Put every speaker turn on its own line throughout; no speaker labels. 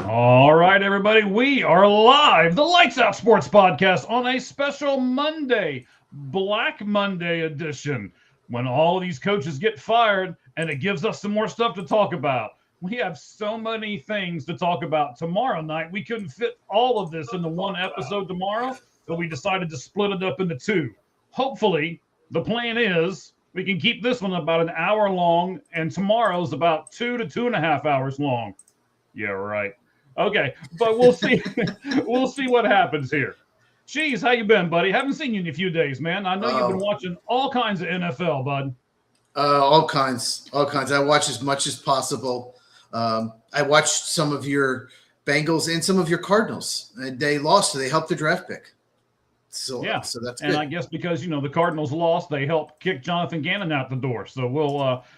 All right, everybody, we are live, the Lights Out Sports Podcast on a special Monday, Black Monday edition, when all of these coaches get fired and it gives us some more stuff to talk about. We have so many things to talk about tomorrow night. We couldn't fit all of this into one episode tomorrow, so we decided to split it up into two. Hopefully, the plan is we can keep this one about an hour long, and tomorrow's about 2 to 2.5 hours long. Yeah, right. Okay, but we'll see. We'll see what happens here. Cheese, how you been, buddy? Haven't seen you in a few days, man. I know you've been watching all kinds of NFL, bud.
All kinds. I watch as much as possible. I watched some of your Bengals and some of your Cardinals, and they lost, so they helped the draft pick. So that's good.
And I guess because the Cardinals lost, they helped kick Jonathan Gannon out the door. So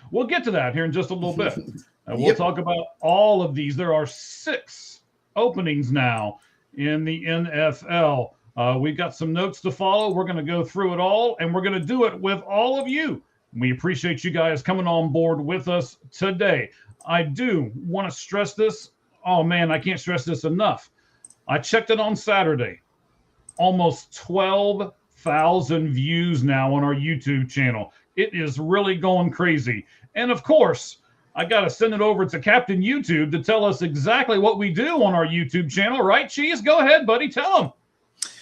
we'll get to that here in just a little bit. We'll talk about all of these. There are 6 openings now in the NFL. We've got some notes to follow. We're going to go through it all, and we're going to do it with all of you. We appreciate you guys coming on board with us today. I do want to stress this. Oh, man, I can't stress this enough. I checked it on Saturday. Almost 12,000 views now on our YouTube channel. It is really going crazy. And, of course, I got to send it over to Captain YouTube to tell us exactly what we do on our YouTube channel, right, Cheese? Go ahead, buddy. Tell them.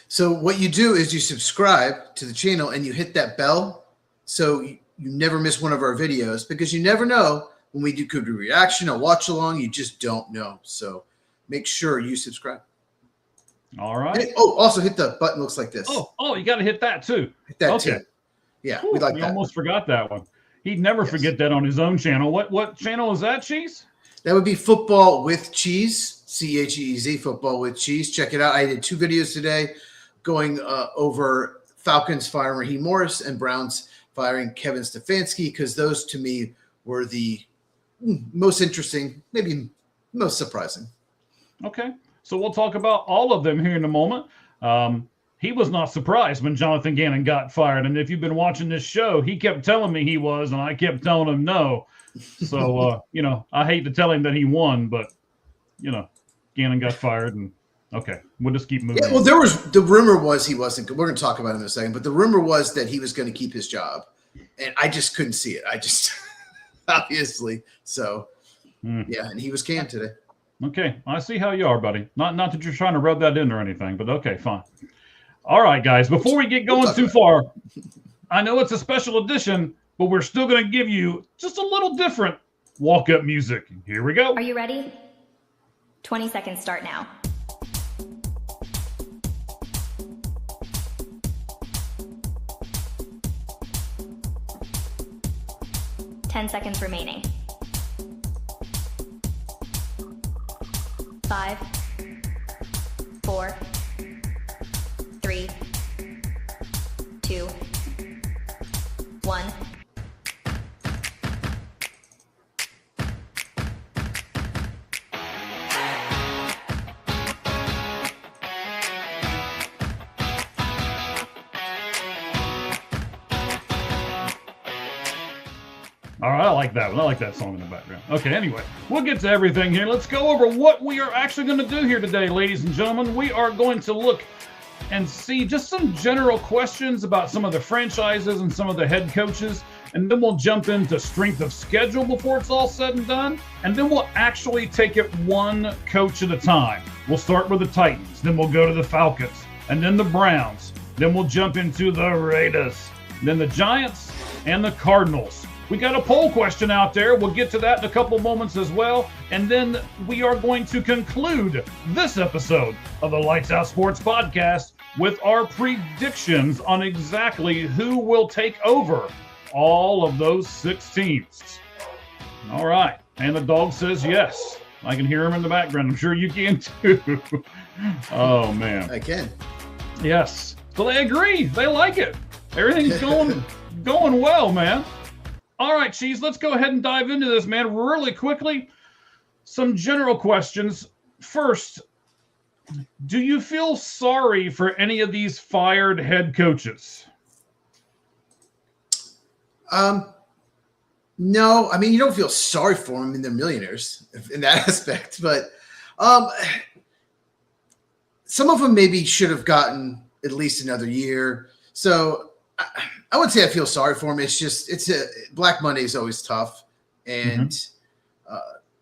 So what you do is you subscribe to the channel and you hit that bell so you never miss one of our videos, because you never know when we do good reaction or watch along. You just don't know. So make sure you subscribe.
All right.
Also hit the button. Looks like this.
Oh, you got to hit that too.
Hit that too. Yeah, we like that.
Almost forgot that one. He'd never forget that on his own channel. What channel is that, Cheese?
That would be Football with Cheese, CHEEZ, Football with Cheese. Check it out. I did 2 videos today going over Falcons firing Raheem Morris and Browns firing Kevin Stefanski, because those to me were the most interesting, maybe most surprising.
Okay, so we'll talk about all of them here in a moment. He was not surprised when Jonathan Gannon got fired. And if you've been watching this show, he kept telling me he was, and I kept telling him no. So, I hate to tell him that he won, but, Gannon got fired. And, okay, we'll just keep moving.
Yeah, well, the rumor was he wasn't. We're going to talk about him in a second. But the rumor was that he was going to keep his job. And I just couldn't see it. I just, obviously. So, yeah, and he was canned today.
Okay, I see how you are, buddy. Not that you're trying to rub that in or anything, but okay, fine. All right, guys, before we get going too far, I know it's a special edition, but we're still going to give you just a little different walk-up music. Here we go.
Are you ready? 20 seconds start now. Ten seconds remaining. 5, 4, 3, 2, 1.
All right, I like that one. I like that song in the background. Okay, anyway, we'll get to everything here. Let's go over what we are actually going to do here today, ladies and gentlemen. We are going to look and see just some general questions about some of the franchises and some of the head coaches. And then we'll jump into strength of schedule before it's all said and done. And then we'll actually take it one coach at a time. We'll start with the Titans. Then we'll go to the Falcons. And then the Browns. Then we'll jump into the Raiders. Then the Giants and the Cardinals. We got a poll question out there. We'll get to that in a couple moments as well. And then we are going to conclude this episode of the Lights Out Sports Podcast with our predictions on exactly who will take over all of those 6 teams. All right. And the dog says yes. I can hear him in the background. I'm sure you can too. Oh, man.
I can.
Yes. So they agree. They like it. Everything's going well, man. All right, Cheese, let's go ahead and dive into this, man, really quickly. Some general questions. First, do you feel sorry for any of these fired head coaches?
No. I mean, you don't feel sorry for them. I mean, they're millionaires in that aspect. But Some of them maybe should have gotten at least another year. So I would say I feel sorry for him. It's just Black Monday is always tough, and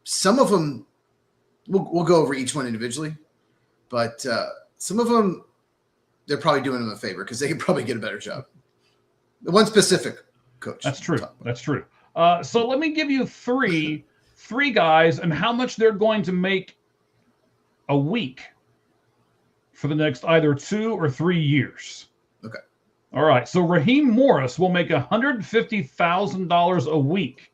some of them we'll go over each one individually, but some of them they're probably doing him a favor because they could probably get a better job. The one specific coach.
That's true. That's true. So let me give you three guys and how much they're going to make a week for the next either 2 or 3 years.
Okay.
All right. So Raheem Morris will make $150,000 a week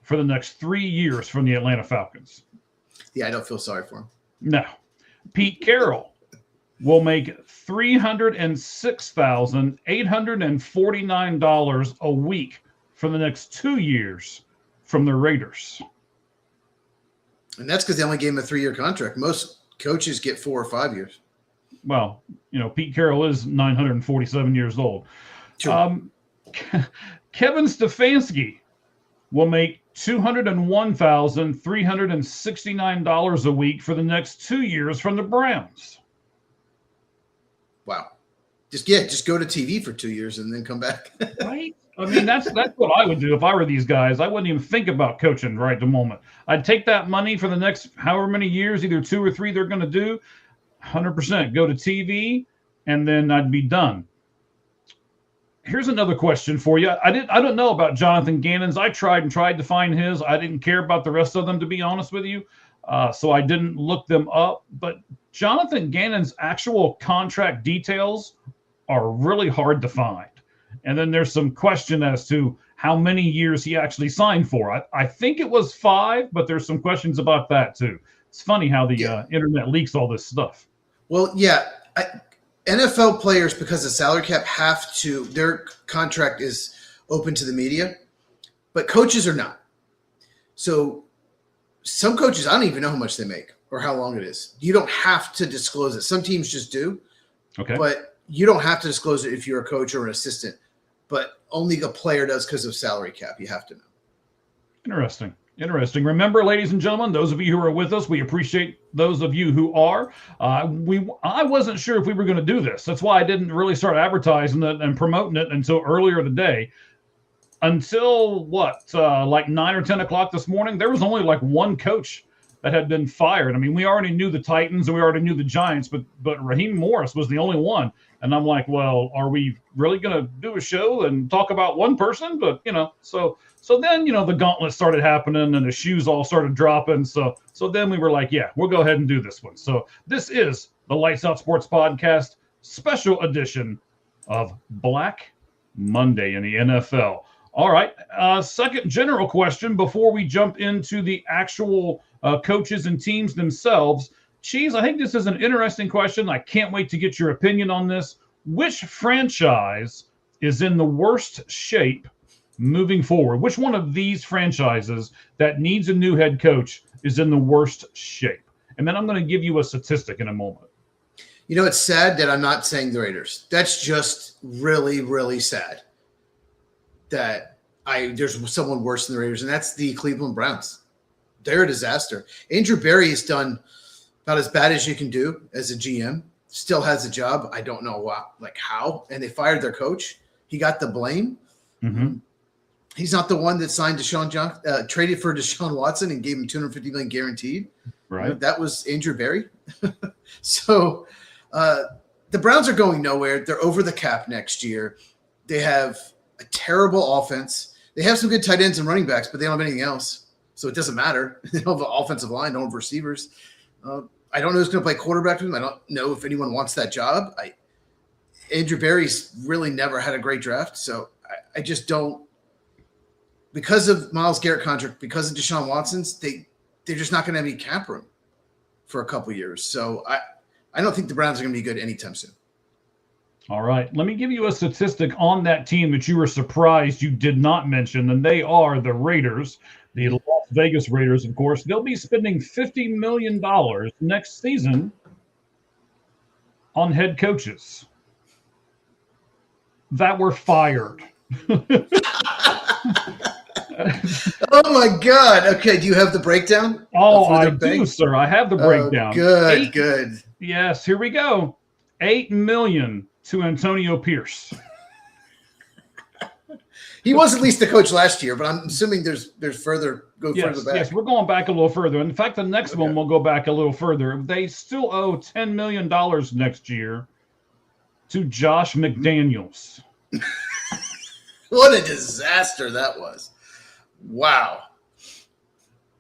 for the next 3 years from the Atlanta Falcons.
Yeah, I don't feel sorry for him.
No. Pete Carroll will make $306,849 a week for the next 2 years from the Raiders.
And that's because they only gave him a 3-year contract. Most coaches get 4 or 5 years.
Well, Pete Carroll is 947 years old.
True.
Kevin Stefanski will make $201,369 a week for the next 2 years from the Browns.
Wow. Just go to TV for 2 years and then come back.
Right? I mean, that's what I would do if I were these guys. I wouldn't even think about coaching right at the moment. I'd take that money for the next however many years, either 2 or 3 they're going to do, 100%. Go to TV, and then I'd be done. Here's another question for you. I don't know about Jonathan Gannon's. I tried to find his. I didn't care about the rest of them, to be honest with you. So I didn't look them up. But Jonathan Gannon's actual contract details are really hard to find. And then there's some question as to how many years he actually signed for. I think it was 5, but there's some questions about that too. It's funny how the internet leaks all this stuff.
Well, yeah. NFL players, because of salary cap, their contract is open to the media, but coaches are not. So some coaches, I don't even know how much they make or how long it is. You don't have to disclose it. Some teams just do.
Okay.
But you don't have to disclose it if you're a coach or an assistant, but only a player does because of salary cap. You have to know.
Interesting. Remember, ladies and gentlemen, those of you who are with us, we appreciate those of you who are. I wasn't sure if we were going to do this. That's why I didn't really start advertising it and promoting it until earlier today. Until like 9 or 10 o'clock this morning, there was only like one coach that had been fired. I mean, we already knew the Titans and we already knew the Giants, but Raheem Morris was the only one. And I'm like, well, are we really going to do a show and talk about one person? But, so then, the gauntlet started happening and the shoes all started dropping. So then we were like, yeah, we'll go ahead and do this one. So this is the Lights Out Sports Podcast special edition of Black Monday in the NFL. All right. Second general question before we jump into the actual coaches and teams themselves. Cheese, I think this is an interesting question. I can't wait to get your opinion on this. Which franchise is in the worst shape moving forward? Which one of these franchises that needs a new head coach is in the worst shape? And then I'm going to give you a statistic in a moment.
It's sad that I'm not saying the Raiders. That's just really, really sad that there's someone worse than the Raiders, and that's the Cleveland Browns. They're a disaster. Andrew Berry has done about as bad as you can do as a GM. Still has a job. I don't know how. And they fired their coach. He got the blame.
Mm-hmm.
He's not the one that signed traded for Deshaun Watson and gave him $250 million guaranteed.
Right.
That was Andrew Berry. So the Browns are going nowhere. They're over the cap next year. They have a terrible offense. They have some good tight ends and running backs, but they don't have anything else. So it doesn't matter. They don't have an offensive line, don't have receivers. I don't know who's going to play quarterback for them. I don't know if anyone wants that job. Andrew Berry's really never had a great draft. So I just don't. Because of Myles Garrett contract, because of Deshaun Watson's, they're just not going to have any cap room for a couple years. So I don't think the Browns are going to be good anytime soon.
All right. Let me give you a statistic on that team that you were surprised you did not mention, and they are the Raiders, the Las Vegas Raiders, of course. They'll be spending $50 million next season on head coaches that were fired.
Oh my God. Okay. Do you have the breakdown?
Oh,
of who
I
they're
do,
paying?
sir. I have the breakdown.
Good. Good.
Yes, here we go. $8 million to Antonio Pierce.
He was at least the coach last year, but I'm assuming there's further
Yes,
back.
yes, we're going back a little further. In fact, the next
Okay.
one will go back a little further. They still owe $10 million next year to Josh McDaniels.
What a disaster that was. Wow.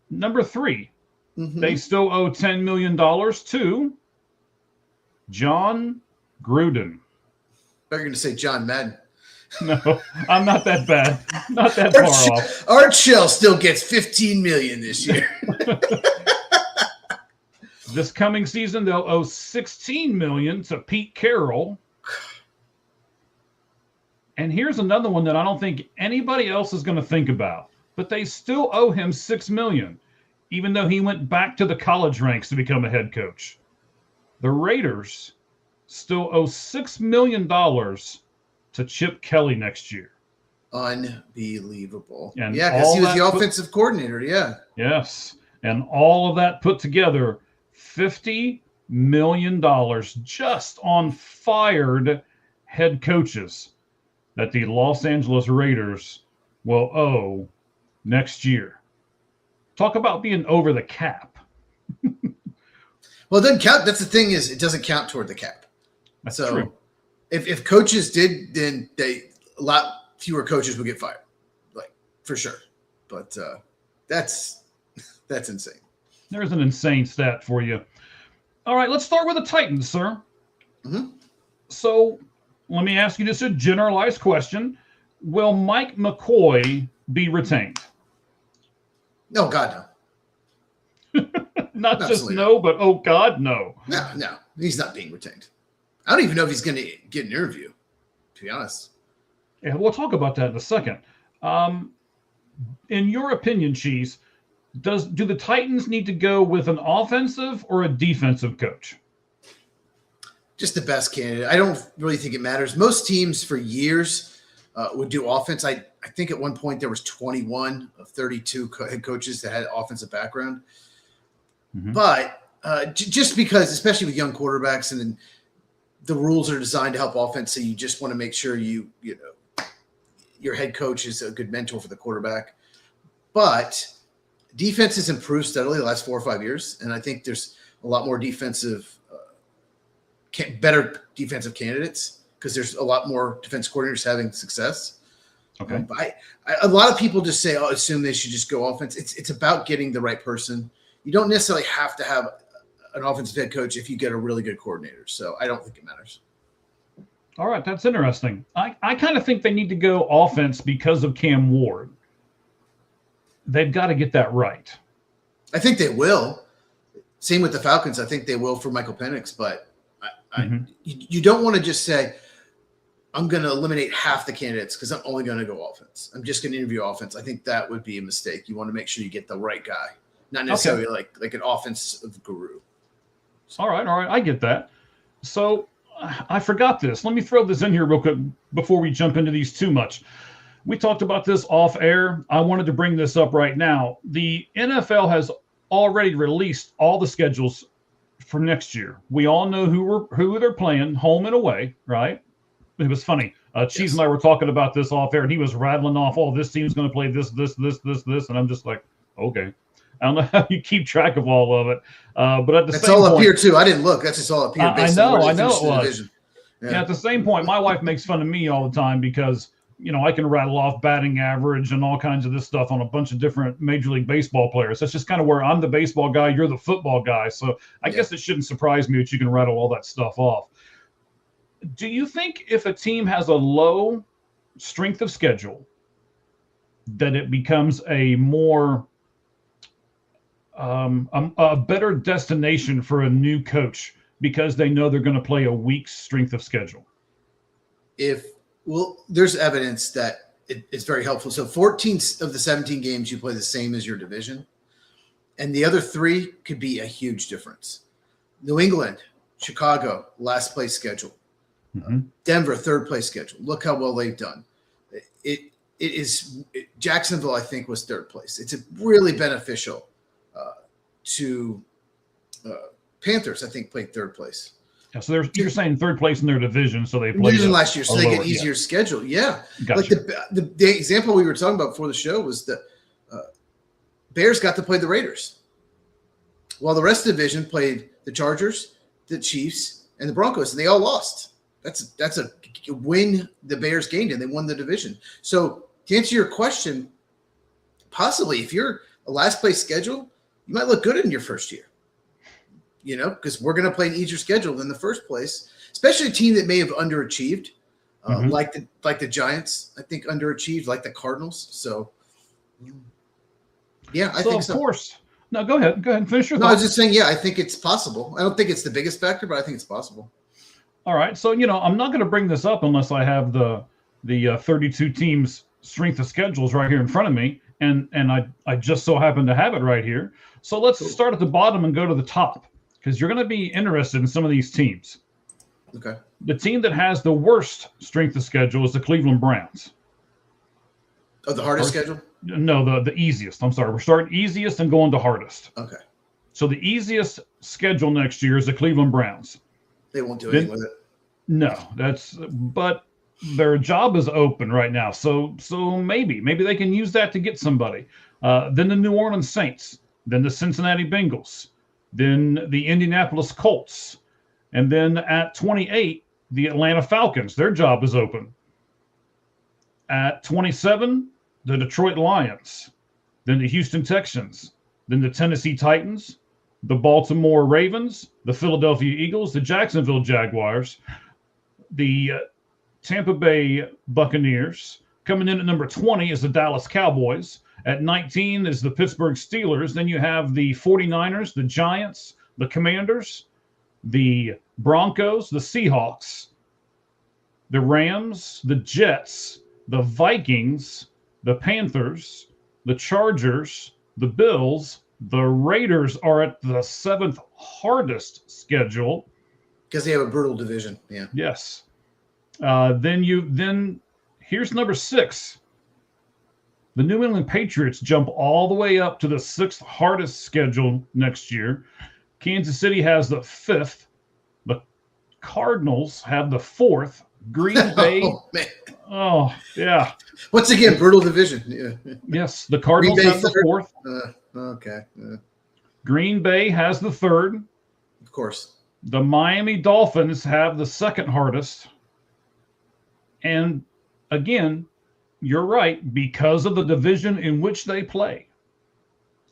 Number 3,
Mhm.
they still owe $10 million to John Gruden.
They're going to say John Madden.
No, I'm not that bad. Not that far off.
Art Shell still gets $15 million this year.
This coming season, they'll owe $16 million to Pete Carroll. And here's another one that I don't think anybody else is going to think about, but they still owe him $6 million, even though he went back to the college ranks to become a head coach. The Raiders still owe $6 million to Chip Kelly next year.
Unbelievable.
And
yeah, because he was
all
the
that
offensive coordinator. Yeah.
Yes. And all of that put together, $50 million just on fired head coaches that the Los Angeles Raiders will owe next year. Talk about being over the cap.
Well, it doesn't count. That's the thing, is it doesn't count toward the cap.
That's
So
true.
if coaches did, then a lot fewer coaches would get fired, like, for sure. But that's insane.
There's an insane stat for you. All right, let's start with the Titans, sir.
Mhm.
So let me ask you just a generalized question. Will Mike McCoy be retained?
No, God, no.
Not just
Absolutely
no, but oh God, no.
No, he's not being retained. I don't even know if he's going to get an interview, to be honest.
Yeah, we'll talk about that in a second. In your opinion, Cheese, do the Titans need to go with an offensive or a defensive coach?
Just the best candidate. I don't really think it matters. Most teams for years would do offense. I think at one point there was 21 of 32 head coaches that had offensive background.
Mhm.
But just because, especially with young quarterbacks, and then the rules are designed to help offense, so you just want to make sure you know your head coach is a good mentor for the quarterback. But defense has improved steadily the last 4 or 5 years, and I think there's a lot more better defensive candidates because there's a lot more defense coordinators having success.
Okay.
But a lot of people just say, assume they should just go offense. It's about getting the right person. You don't necessarily have to have an offensive head coach if you get a really good coordinator. So I don't think it matters.
All right, that's interesting. I kind of think they need to go offense because of Cam Ward. They've got to get that right.
I think they will. Same with the Falcons. I think they will for Michael Penix. But you don't want to just say, I'm going to eliminate half the candidates because I'm only going to go offense. I'm just going to interview offense. I think that would be a mistake. You want to make sure you get the right guy, not necessarily like an offensive guru.
All right, I get that. So I forgot this. Let me throw this in here real quick before we jump into these too much. We talked about this off air. I wanted to bring this up right now. The NFL has already released all the schedules for next year. We all know who they're playing, home and away, right? It was funny. Cheese and I were talking about this off air, and he was rattling off, this team's going to play this, and I'm just like, okay. I don't know how you keep track of all of it, but at the
That's
same
all
point,
up here too. I didn't look. That's just all up here.
I know it was.
Was.
Yeah, at the same point, my wife makes fun of me all the time because I can rattle off batting average and all kinds of this stuff on a bunch of different Major League Baseball players. That's just kind of where I'm the baseball guy, you're the football guy. So I guess it shouldn't surprise me that you can rattle all that stuff off. Do you think if a team has a low strength of schedule, that it becomes a more a better destination for a new coach because they know they're going to play a weak strength of schedule?
There's evidence that it's very helpful. So 14 of the 17 games you play the same as your division, and the other 3 could be a huge difference. New England, Chicago, last place schedule.
Mm-hmm.
Denver, third place schedule. Look how well they've done. Jacksonville, I think, was third place. It's really beneficial to Panthers, I think, played third place.
Yeah, so you're saying third place in their division, so they played
last year, so they get easier schedule. Yeah,
gotcha.
Like the example we were talking about before the show was the Bears got to play the Raiders, while the rest of the division played the Chargers, the Chiefs, and the Broncos, and they all lost. That's a win the Bears gained, and they won the division. So to answer your question, possibly if you're a last place schedule, you might look good in your first year. Because we're going to play an easier schedule than the first place, especially a team that may have underachieved, like the Giants. I think underachieved, like the Cardinals. So, yeah, I think so.
Of course. No, go ahead. Go ahead and finish your
No,
thought.
I was just saying, yeah, I think it's possible. I don't think it's the biggest factor, but I think it's possible.
All right. So, I'm not going to bring this up unless I have the 32 teams strength of schedules right here in front of me. And I just so happen to have it right here. So let's start at the bottom and go to the top, because you're going to be interested in some of these teams.
Okay.
The team that has the worst strength of schedule is the Cleveland Browns.
Oh, the hardest schedule?
No, the easiest. I'm sorry. We're starting easiest and going to hardest.
Okay.
So the easiest schedule next year is the Cleveland Browns.
They won't do anything with it.
No, but their job is open right now. So maybe they can use that to get somebody. Then the New Orleans Saints, then the Cincinnati Bengals, then the Indianapolis Colts, and then at 28, the Atlanta Falcons. Their job is open. At 27, the Detroit Lions, then the Houston Texans, then the Tennessee Titans, the Baltimore Ravens, the Philadelphia Eagles, the Jacksonville Jaguars, the Tampa Bay Buccaneers. Coming in at number 20 is the Dallas Cowboys. At 19 is the Pittsburgh Steelers. Then you have the 49ers, the Giants, the Commanders, the Broncos, the Seahawks, the Rams, the Jets, the Vikings, the Panthers, the Chargers, the Bills. The Raiders are at the 7th hardest schedule.
Because they have a brutal division. Yeah.
Yes. Then here's number 6. The New England Patriots jump all the way up to the 6th hardest schedule next year. Kansas City has the 5th. The Cardinals have the 4th. Green Bay.
Oh, man.
Oh, yeah.
Once again, brutal division. Yeah.
Yes, the Cardinals have the 4th.
Okay.
Green Bay has the 3rd.
Of course.
The Miami Dolphins have the 2nd hardest. And again, you're right, because of the division in which they play.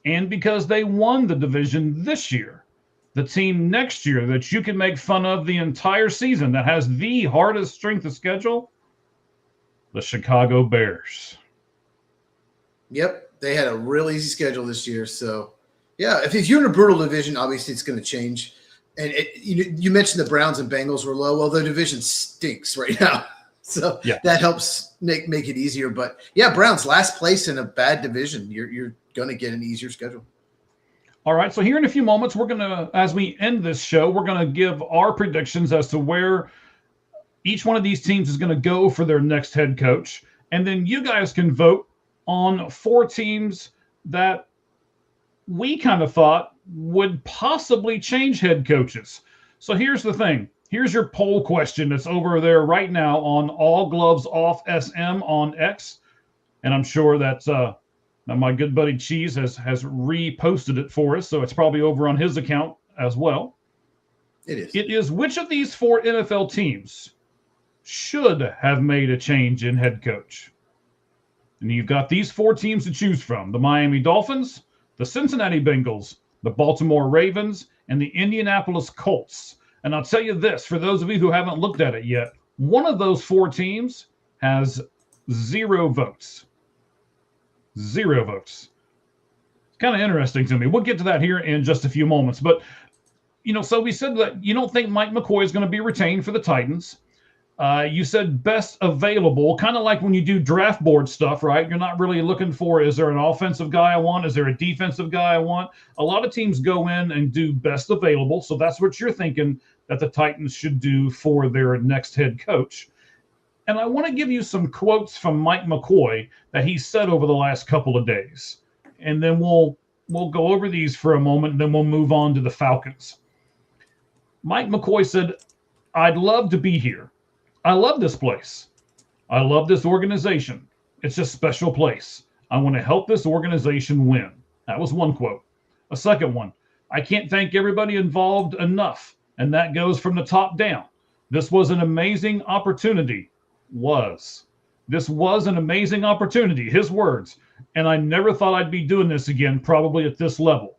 And because they won the division this year. The team next year that you can make fun of the entire season that has the hardest strength of schedule, the Chicago Bears.
Yep. They had a real easy schedule this year. So, yeah, if you're in a brutal division, obviously it's going to change. And you mentioned the Browns and Bengals were low. Well, their division stinks right now. So that helps make it easier. But, yeah, Browns, last place in a bad division. You're going to get an easier schedule.
All right, so here in a few moments, we're going to, as we end this show, we're going to give our predictions as to where each one of these teams is going to go for their next head coach. And then you guys can vote on 4 teams that we kind of thought would possibly change head coaches. So here's the thing. Here's your poll question that's over there right now on All Gloves Off SM on X. And I'm sure that's now my good buddy Cheese has reposted it for us, so it's probably over on his account as well.
It is.
It is, which of these 4 NFL teams should have made a change in head coach? And you've got these 4 teams to choose from: the Miami Dolphins, the Cincinnati Bengals, the Baltimore Ravens, and the Indianapolis Colts. And I'll tell you this, for those of you who haven't looked at it yet, one of those 4 teams has 0 votes. 0 votes. It's kind of interesting to me. We'll get to that here in just a few moments. But, so we said that you don't think Mike McCoy is going to be retained for the Titans. You said best available, kind of like when you do draft board stuff, right? You're not really looking for, is there an offensive guy I want? Is there a defensive guy I want? A lot of teams go in and do best available. So that's what you're thinking that the Titans should do for their next head coach. And I want to give you some quotes from Mike McCoy that he said over the last couple of days. And then we'll go over these for a moment, and then we'll move on to the Falcons. Mike McCoy said, "I'd love to be here. I love this place. I love this organization. It's a special place. I want to help this organization win." That was one quote. A second one, "I can't thank everybody involved enough, and that goes from the top down. This was an amazing opportunity." This was an amazing opportunity, his words, "and I never thought I'd be doing this again, probably at this level."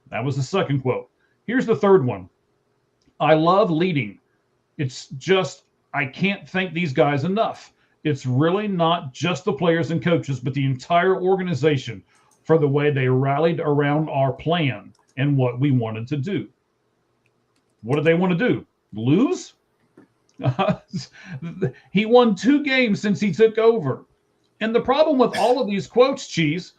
That was the second quote. Here's the third one. "I love leading. It's just, I can't thank these guys enough. It's really not just the players and coaches, but the entire organization for the way they rallied around our plan and what we wanted to do." What did they want to do? Lose? He won 2 games since he took over. And the problem with all of these quotes, Cheese,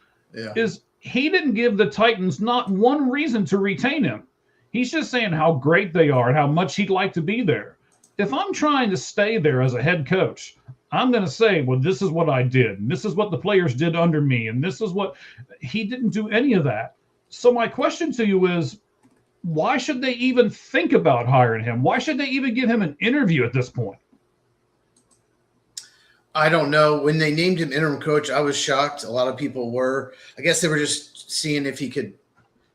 is he didn't give the Titans not one reason to retain him. He's just saying how great they are and how much he'd like to be there. If I'm trying to stay there as a head coach, I'm going to say, well, this is what I did, and this is what the players did under me, and this is what he didn't do any of that. So my question to you is, why should they even think about hiring him? Why should they even give him an interview at this point?
I don't know. When they named him interim coach, I was shocked. A lot of people were. I guess they were just seeing if he could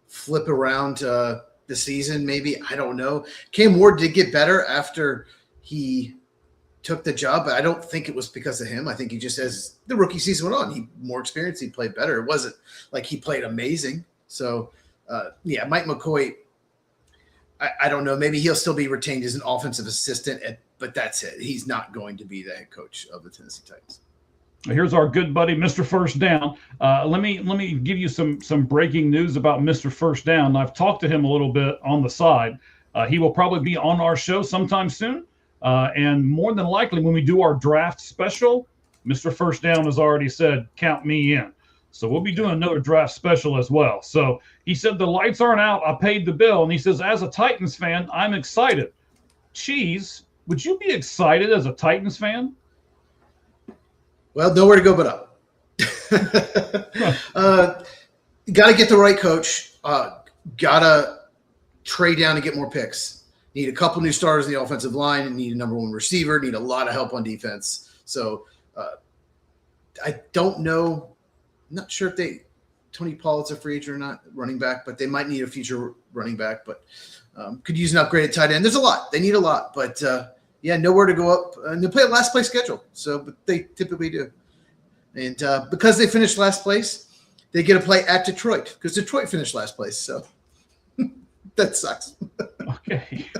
flip around the season, maybe. I don't know. Cam Ward did get better after he took the job, but I don't think it was because of him. I think he just, as the rookie season went on, he more experience, he played better. It wasn't like he played amazing. So, Mike McCoy, I don't know. Maybe he'll still be retained as an offensive assistant, but that's it. He's not going to be the head coach of the Tennessee Titans.
Here's our good buddy, Mr. First Down. Let me give you some breaking news about Mr. First Down. I've talked to him a little bit on the side. He will probably be on our show sometime soon. And more than likely, when we do our draft special, Mr. First Down has already said, count me in. So we'll be doing another draft special as well. So he said, the lights aren't out. I paid the bill. And he says, as a Titans fan, I'm excited. Cheese, would you be excited as a Titans fan?
Well, nowhere to go but up. Got to get the right coach. Got to trade down to get more picks. Need a couple new starters in the offensive line, and need a number 1 receiver. Need a lot of help on defense. So I don't know. I'm not sure if Tony Pollard's a free agent or not, running back, but they might need a future running back. But could use an upgraded tight end. There's a lot. They need a lot, but nowhere to go up. And they play a last place schedule, but they typically do. And because they finished last place, they get to play at Detroit because Detroit finished last place. So that sucks.
Okay.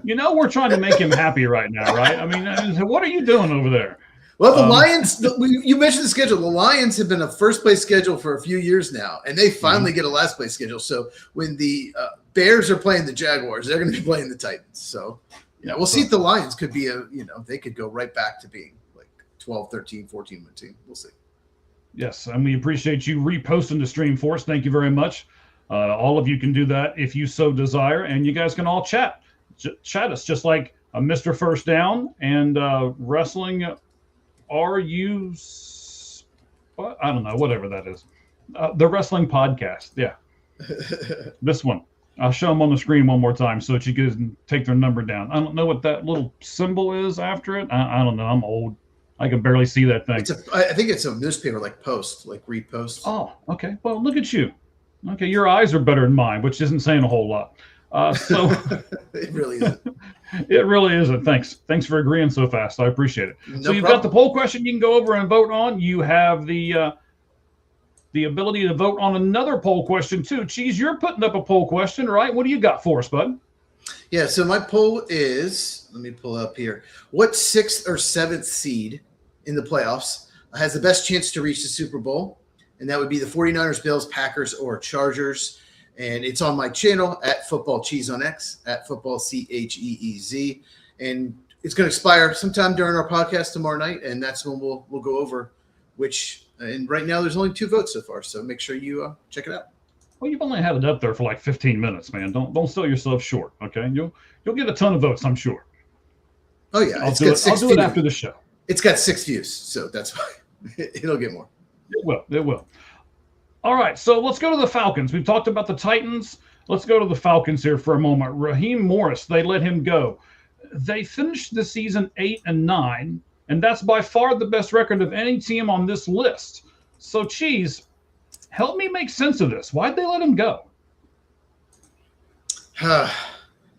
We're trying to make him happy right now, right? I mean, what are you doing over there?
Well, the Lions, you mentioned the schedule. The Lions have been a first-place schedule for a few years now, and they finally get a last-place schedule. So when the Bears are playing the Jaguars, they're going to be playing the Titans. So, we'll see if the Lions could be they could go right back to being like 12, 13, 14-win team. We'll see.
Yes, and we appreciate you reposting the stream for us. Thank you very much. All of you can do that if you so desire, and you guys can all chat us, just like Mr. First Down and Wrestling what? I don't know, whatever that is. The Wrestling Podcast, yeah. This one. I'll show them on the screen one more time so that you can take their number down. I don't know what that little symbol is after it. I don't know. I'm old. I can barely see that thing.
I think it's a newspaper, like Post, like Read Post.
Oh, okay. Well, look at you. Okay, your eyes are better than mine, which isn't saying a whole lot. So
it really isn't.
It really isn't. Thanks for agreeing so fast. I appreciate it.
No
so you've
problem.
got the poll question you can go over and vote on. You have the ability to vote on another poll question too. Cheese, you're putting up a poll question, right? What do you got for us, bud?
Yeah, so my poll is, let me pull up here. What 6th or 7th seed in the playoffs has the best chance to reach the Super Bowl? And that would be the 49ers, Bills, Packers, or Chargers. And it's on my channel at Football Cheese on X, at Football CHEEZ. And it's going to expire sometime during our podcast tomorrow night, and that's when we'll go over which. And right now, there's only 2 votes so far, so make sure you check it out.
Well, you've only had it up there for like 15 minutes, man. Don't sell yourself short, okay? You'll get a ton of votes, I'm sure.
Oh yeah,
I'll do it after the show.
It's got 6 views, so that's why it'll get more.
It will. It will. All right, so let's go to the Falcons. We've talked about the Titans. Let's go to the Falcons here for a moment. Raheem Morris, they let him go. They finished the season 8-9, and that's by far the best record of any team on this list. So, Cheese, help me make sense of this. Why'd they let him go?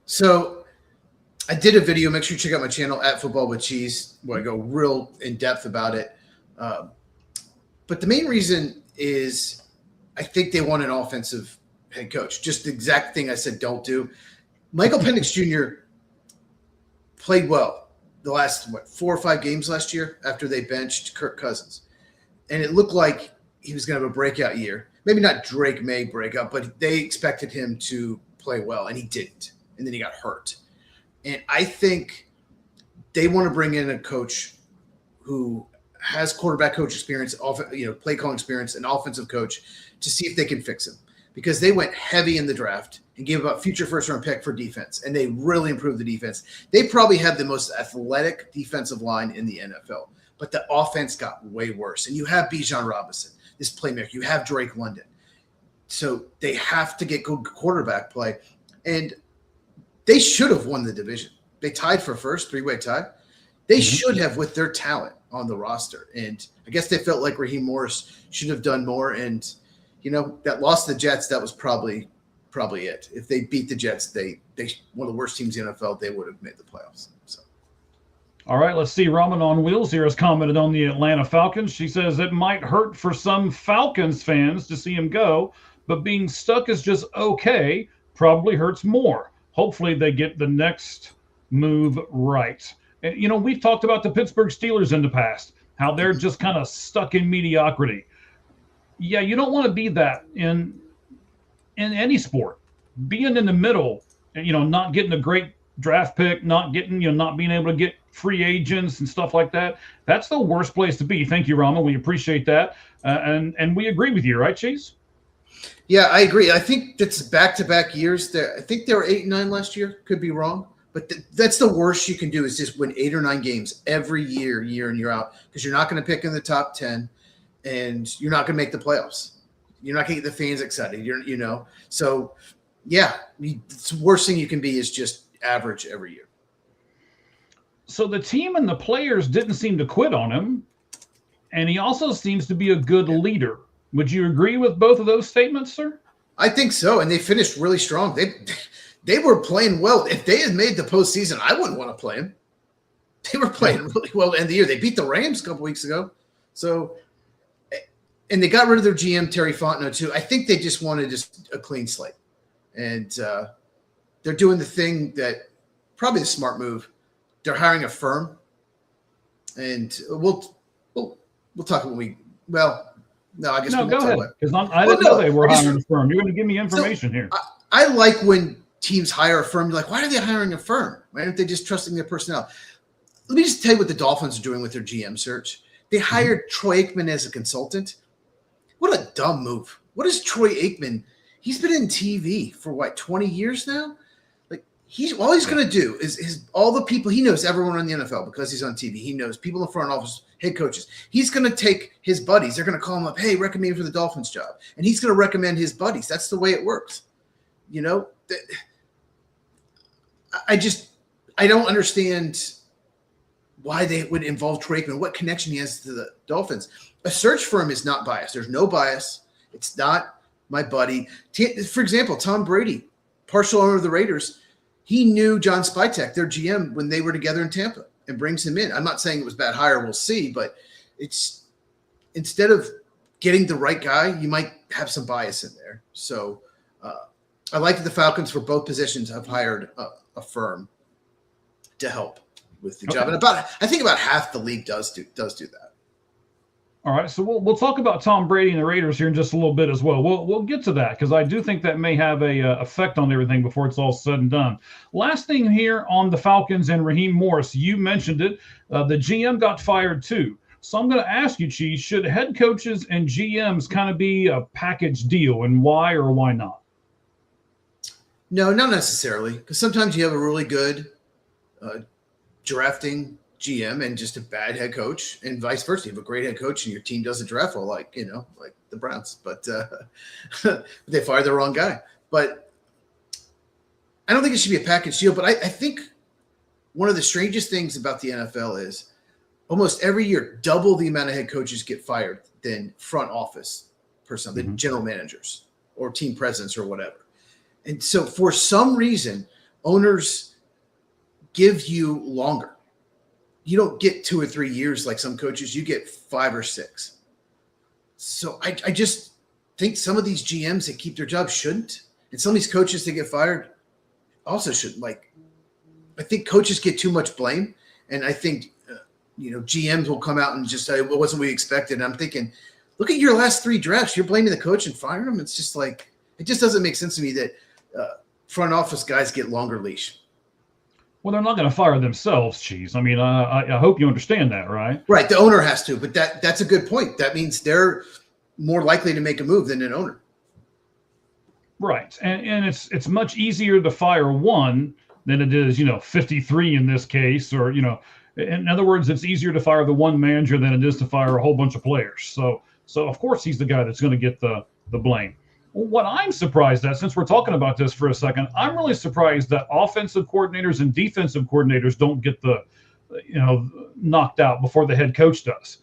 So I did a video. Make sure you check out my channel at Football with Cheese, where I go real in depth about it. But the main reason is I think they want an offensive head coach. Just the exact thing I said don't do. Michael Penix Jr. played well the last 4 or 5 games last year after they benched Kirk Cousins, and it looked like he was going to have a breakout year. Maybe not Drake May breakout, but they expected him to play well, and he didn't. And then he got hurt. And I think they want to bring in a coach who has quarterback coach experience, play calling experience, and offensive coach to see if they can fix him. Because they went heavy in the draft and gave up future first-round pick for defense, and they really improved the defense. They probably have the most athletic defensive line in the NFL, but the offense got way worse. And you have Bijan Robinson, this playmaker. You have Drake London. So they have to get good quarterback play. And they should have won the division. They tied for first, 3-way tie. They should have with their talent on the roster. And I guess they felt like Raheem Morris should have done more. And, that loss to the Jets, that was probably it. If they beat the Jets, they one of the worst teams in the NFL, they would have made the playoffs. So.
All right, let's see. Ramen on Wheels here has commented on the Atlanta Falcons. She says it might hurt for some Falcons fans to see him go, but being stuck is just okay. Probably hurts more. Hopefully they get the next move right. And, we've talked about the Pittsburgh Steelers in the past, how they're just kind of stuck in mediocrity. Yeah, you don't want to be that in any sport. Being in the middle, not getting a great draft pick, not being able to get free agents and stuff like that, that's the worst place to be. Thank you, Rama. We appreciate that. And we agree with you, right, Cheese?
Yeah, I agree. I think that's back-to-back years. I think they were 8-9 last year. Could be wrong. But that's the worst you can do is just win 8 or 9 games every year in, year out, because you're not going to pick in the top 10, and you're not going to make the playoffs. You're not going to get the fans excited. So, yeah, the worst thing you can be is just average every year.
So the team and the players didn't seem to quit on him, and he also seems to be a good leader. Would you agree with both of those statements, sir? I
think so, and they finished really strong. They were playing well. If they had made the postseason, I wouldn't want to play them. They were playing really well to end the year. They beat the Rams a couple weeks ago. So, and they got rid of their GM, Terry Fontenot, too. I think they just wanted just a clean slate. And they're doing the thing that probably the smart move. They're hiring a firm. And we'll talk when we – well, no, I guess
no,
we'll
go ahead. Because I didn't know they were hiring a firm. You're going to give me information here.
I like when teams hire a firm. You're like, why are they hiring a firm? Why aren't they just trusting their personnel? Let me just tell you what the Dolphins are doing with their GM search. They hired Troy Aikman as a consultant. What a dumb move. What is Troy Aikman? He's been in TV for 20 years now? Like all he's going to do is all the people, he knows everyone in the NFL because he's on TV. He knows people in the front office, head coaches. He's going to take his buddies. They're going to call him up, hey, recommend me for the Dolphins job. And he's going to recommend his buddies. That's the way it works. I don't understand why they would involve Troy Aikman, what connection he has to the Dolphins. A search firm is not biased. There's no bias. It's not my buddy. For example, Tom Brady, partial owner of the Raiders, he knew John Spytek, their GM, when they were together in Tampa, and brings him in. I'm not saying it was bad hire. We'll see, but it's instead of getting the right guy, you might have some bias in there. So I like that the Falcons for both positions have hired a firm to help with the job. And I think about half the league does do that.
All right, so we'll talk about Tom Brady and the Raiders here in just a little bit as well. We'll get to that because I do think that may have a effect on everything before it's all said and done. Last thing here on the Falcons and Raheem Morris, you mentioned it. The GM got fired too. So I'm going to ask you, Cheese, should head coaches and GMs kind of be a package deal, and why or why not?
No, not necessarily, because sometimes you have a really good drafting GM and just a bad head coach, and vice versa. You have a great head coach and your team doesn't draft well, like the Browns, but they fired the wrong guy. But I don't think it should be a package deal. But I think one of the strangest things about the NFL is almost every year, double the amount of head coaches get fired than front office personnel, than general managers or team presidents or whatever. And so for some reason, owners give you longer. You don't get 2 or 3 years like some coaches. You get 5 or 6. So I just think some of these GMs that keep their jobs shouldn't. And some of these coaches that get fired also shouldn't. Like, I think coaches get too much blame. And I think, GMs will come out and just say, well, wasn't we expected? And I'm thinking, look at your last 3 drafts. You're blaming the coach and firing him. It's just like, it just doesn't make sense to me that front office guys get longer leash.
Well, they're not going to fire themselves, Cheese. I mean, I hope you understand that, right?
Right. The owner has to, but that's a good point. That means they're more likely to make a move than an owner.
Right. And it's much easier to fire one than it is, 53 in this case, or, in other words, it's easier to fire the one manager than it is to fire a whole bunch of players. So of course he's the guy that's going to get the blame. What I'm surprised at, since we're talking about this for a second, I'm really surprised that offensive coordinators and defensive coordinators don't get knocked out before the head coach does.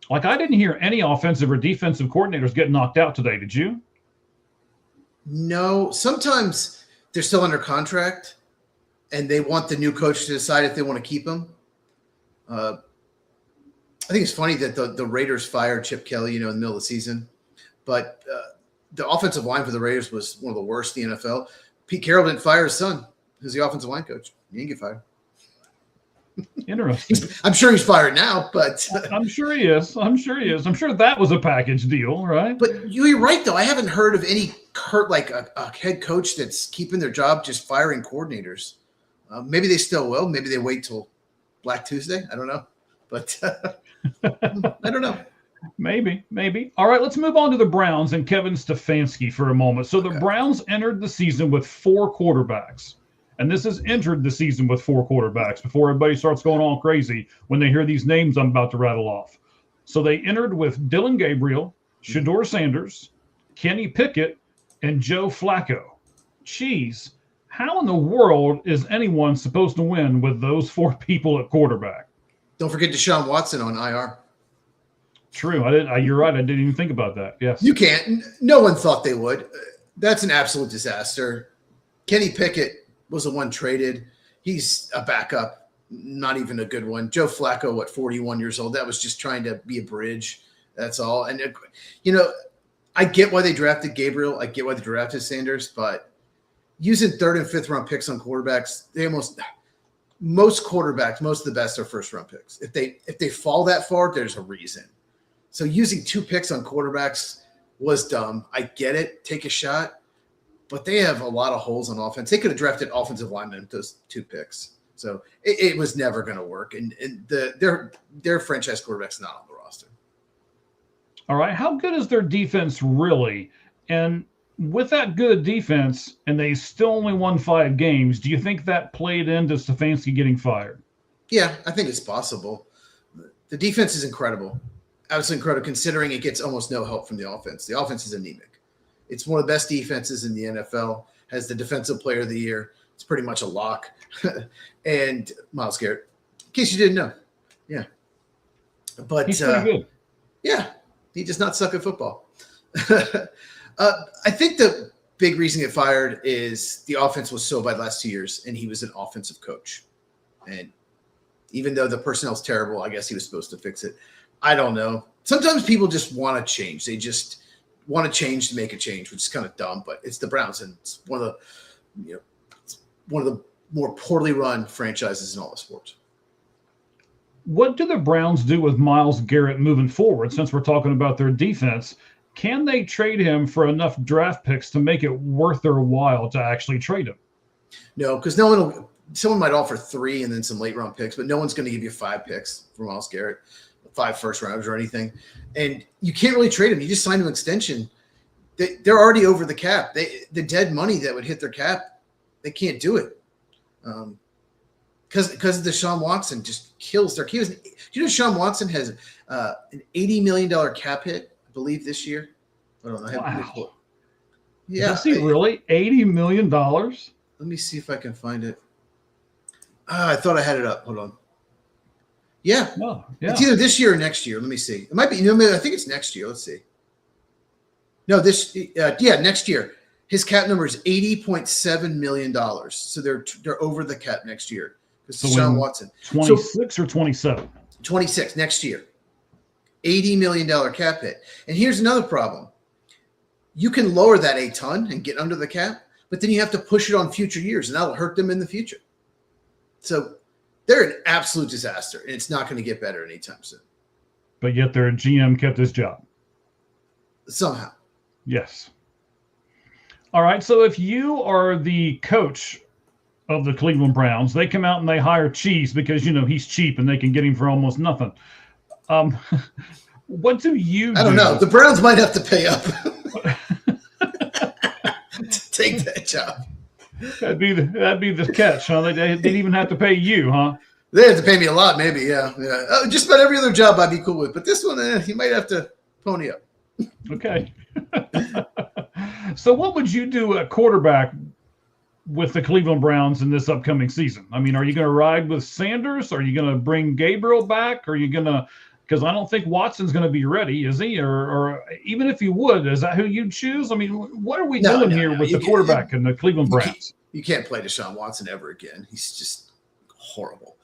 Like, I didn't hear any offensive or defensive coordinators get knocked out today. Did you?
No. Sometimes they're still under contract and they want the new coach to decide if they want to keep him. I think it's funny that the Raiders fired Chip Kelly, in the middle of the season. But the offensive line for the Raiders was one of the worst in the NFL. Pete Carroll didn't fire his son, who's the offensive line coach. He didn't get fired.
Interesting.
I'm sure he's fired now, but
I'm sure he is. I'm sure that was a package deal, right?
But you're right, though. I haven't heard of any a head coach that's keeping their job just firing coordinators. Maybe they still will. Maybe they wait till Black Tuesday. I don't know, but I don't know.
Maybe. All right, let's move on to the Browns and Kevin Stefanski for a moment. So the Browns entered the season with 4 quarterbacks. And this has entered the season with 4 quarterbacks before everybody starts going all crazy when they hear these names I'm about to rattle off. So they entered with Dylan Gabriel, Shedeur Sanders, Kenny Pickett, and Joe Flacco. Cheese, how in the world is anyone supposed to win with those 4 people at quarterback?
Don't forget Deshaun Watson on IR.
True. You're right. I didn't even think about that. Yes.
You can't. No one thought they would. That's an absolute disaster. Kenny Pickett was the one traded. He's a backup, not even a good one. Joe Flacco, 41 years old? That was just trying to be a bridge. That's all. And, I get why they drafted Gabriel. I get why they drafted Sanders. But using 3rd and 5th round picks on quarterbacks, most quarterbacks, most of the best are 1st round picks. If they fall that far, there's a reason. So using 2 picks on quarterbacks was dumb. I get it. Take a shot. But they have a lot of holes on offense. They could have drafted offensive linemen with those 2 picks. So it was never going to work. And their franchise quarterback's not on the roster.
All right. How good is their defense really? And with that good defense, and they still only won 5 games, do you think that played into Stefanski getting fired?
Yeah, I think it's possible. The defense is incredible. Absolutely incredible, considering it gets almost no help from the offense. The offense is anemic. It's one of the best defenses in the NFL, has the defensive player of the year. It's pretty much a lock. And Myles Garrett, in case you didn't know. Yeah. But
he's pretty good.
Yeah, he does not suck at football. I think the big reason he got fired is the offense was so bad last 2 years, and he was an offensive coach. And even though the personnel's terrible, I guess he was supposed to fix it. I don't know. Sometimes people just want to change. They just want to change to make a change, which is kind of dumb, but it's the Browns, and it's one of the more poorly run franchises in all of sports.
What do the Browns do with Myles Garrett moving forward, since we're talking about their defense? Can they trade him for enough draft picks to make it worth their while to actually trade him?
No, because someone might offer 3 and then some late round picks, but no one's going to give you 5 picks for Myles Garrett, 5 first rounders or anything. And you can't really trade him. You just sign an extension. They're already over the cap. The dead money that would hit their cap, they can't do it. because Deshaun Watson just kills their. Do you know Deshaun Watson has an $80 million cap hit, I believe, this year? I don't know.
Wow.
Yeah.
Does he really? $80 million?
Let me see if I can find it. I thought I had it up. Hold on. Yeah.
Oh, yeah.
It's either this year or next year. Let me see. It might be. I think it's next year. Let's see. No, next year. His cap number is $80.7 million. So they're over the cap next year. It's Deshaun Watson.
26 or 27?
26 next year. $80 million cap hit. And here's another problem. You can lower that a ton and get under the cap, but then you have to push it on future years, and that'll hurt them in the future. So they're an absolute disaster, and it's not going to get better anytime soon.
But yet their GM kept his job.
Somehow.
Yes. All right. So if you are the coach of the Cleveland Browns, they come out and they hire Cheese because, he's cheap and they can get him for almost nothing. What do you do?
I don't know. The Browns might have to pay up to take that job.
That'd be the catch, huh? They'd even have to pay you, huh?
They have to pay me a lot, maybe. Yeah. Just about every other job I'd be cool with, but this one, you might have to pony up.
Okay. So what would you do at quarterback with the Cleveland Browns in this upcoming season? I mean, are you going to ride with Sanders? Are you going to bring Gabriel back? Are you going to – because I don't think Watson's going to be ready, is he? Or even if he would, is that who you'd choose? I mean, what are we doing here with the quarterback and the Cleveland Browns?
You can't play Deshaun Watson ever again. He's just horrible.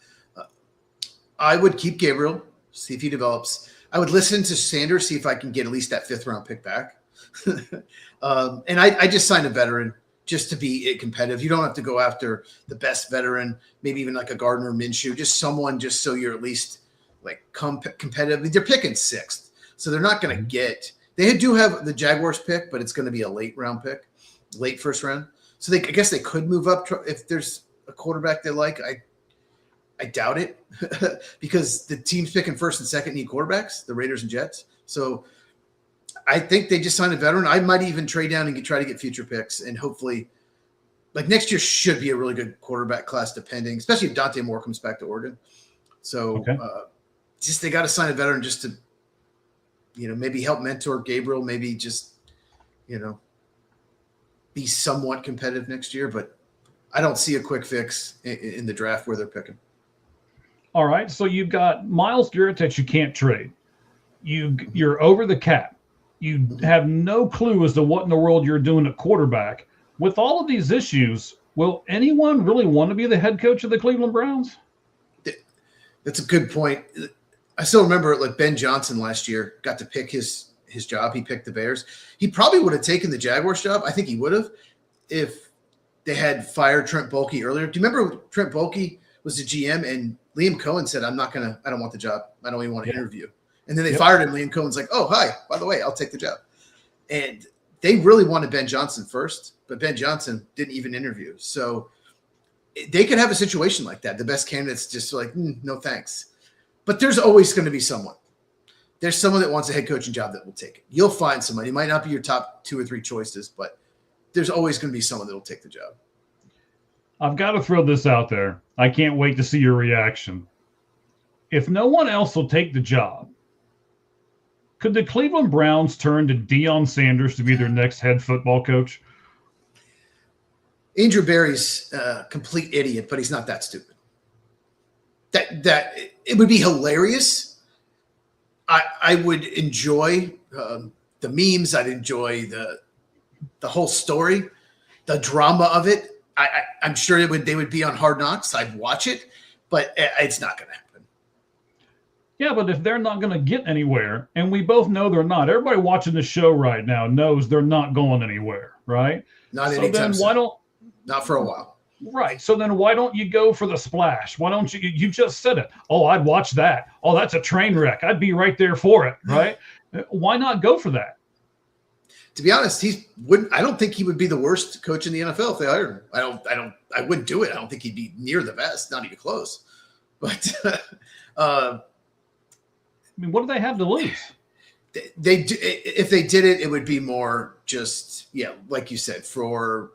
I would keep Gabriel, see if he develops. I would listen to Sanders, see if I can get at least that 5th-round pick back. And I just signed a veteran just to be competitive. You don't have to go after the best veteran, maybe even like a Gardner Minshew, just someone just so you're at least like competitive. I mean, they're picking 6th, so they're not going to get – they do have the Jaguars pick, but it's going to be a late-round pick, late first round. So I guess they could move up if there's a quarterback they like. I doubt it because the teams picking 1st and 2nd need quarterbacks, the Raiders and Jets. So I think they just signed a veteran. I might even trade down and try to get future picks, and hopefully, like next year should be a really good quarterback class, depending, especially if Dante Moore comes back to Oregon. So just they got to sign a veteran just to, maybe help mentor Gabriel, maybe just, be somewhat competitive next year. But I don't see a quick fix in the draft where they're picking.
All right, so you've got Myles Garrett that you can't trade. You're over the cap. You have no clue as to what in the world you're doing at quarterback. With all of these issues, will anyone really want to be the head coach of the Cleveland Browns?
That's a good point. I still remember like Ben Johnson last year got to pick his job. He picked the Bears. He probably would have taken the Jaguars job. I think he would have if they had fired Trent Baalke earlier. Do you remember Trent Baalke was the GM and Liam Cohen said, I don't want the job. I don't even want to interview. And then they fired him. Liam Cohen's like, oh, hi, by the way, I'll take the job. And they really wanted Ben Johnson first, but Ben Johnson didn't even interview. So they could have a situation like that. The best candidates just like, no, thanks. But there's always going to be someone. There's someone that wants a head coaching job that will take it. You'll find somebody. It might not be your top 2 or 3 choices, but there's always going to be someone that will take the job.
I've got to throw this out there. I can't wait to see your reaction. If no one else will take the job, could the Cleveland Browns turn to Deion Sanders to be their next head football coach?
Andrew Berry's a complete idiot, but he's not that stupid. That it would be hilarious. I would enjoy the memes. I'd enjoy the whole story, the drama of it. I'm sure they would be on Hard Knocks. I'd watch it, but it's not going to happen.
Yeah, but if they're not going to get anywhere, and we both know they're not, everybody watching the show right now knows they're not going anywhere, right?
Not anytime soon. Not for a while.
Right. So then why don't you go for the splash? Why don't you just said it. Oh, I'd watch that. Oh, that's a train wreck. I'd be right there for it, right? Why not go for that?
To be honest, I don't think he would be the worst coach in the NFL if they hired him. I wouldn't do it. I don't think he'd be near the best, not even close. But
I mean, what do they have to lose?
If they did it, it would be more just, like you said, for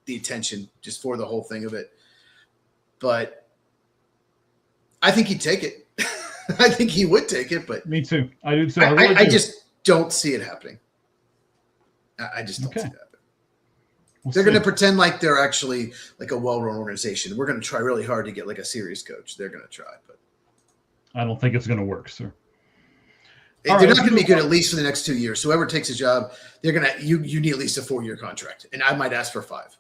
the attention, just for the whole thing of it. But I think he'd take it. I think he would take it, but
Me too. I do too.
I just don't see it happening. I just don't see it happening. They're going to pretend like they're actually like a well-run organization. We're going to try really hard to get like a serious coach. They're going to try, but
I don't think it's going to work, sir.
They're not going to be good at least for the next 2 years. Whoever takes a job, they're going to you need at least a 4-year contract, and I might ask for 5.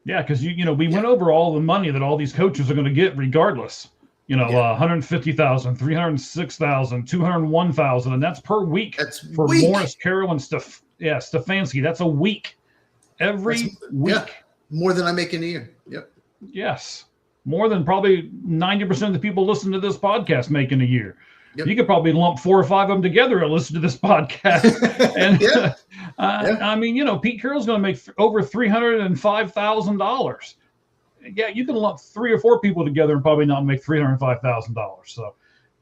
Yeah, because we went over all the money that all these coaches are going to get regardless. 150,000, 306,000, 201,000, and that's per week.
That's
for
week.
Morris, Carroll, and Stefanski. That's a week. Every week.
Yeah, more than I make in a year. Yep.
Yes. More than probably 90% of the people listening to this podcast make in a year. Yep. You could probably lump 4 or 5 of them together and listen to this podcast. And I mean, Pete Carroll's going to make over $305,000. Yeah, you can lump 3 or 4 people together and probably not make $305,000. So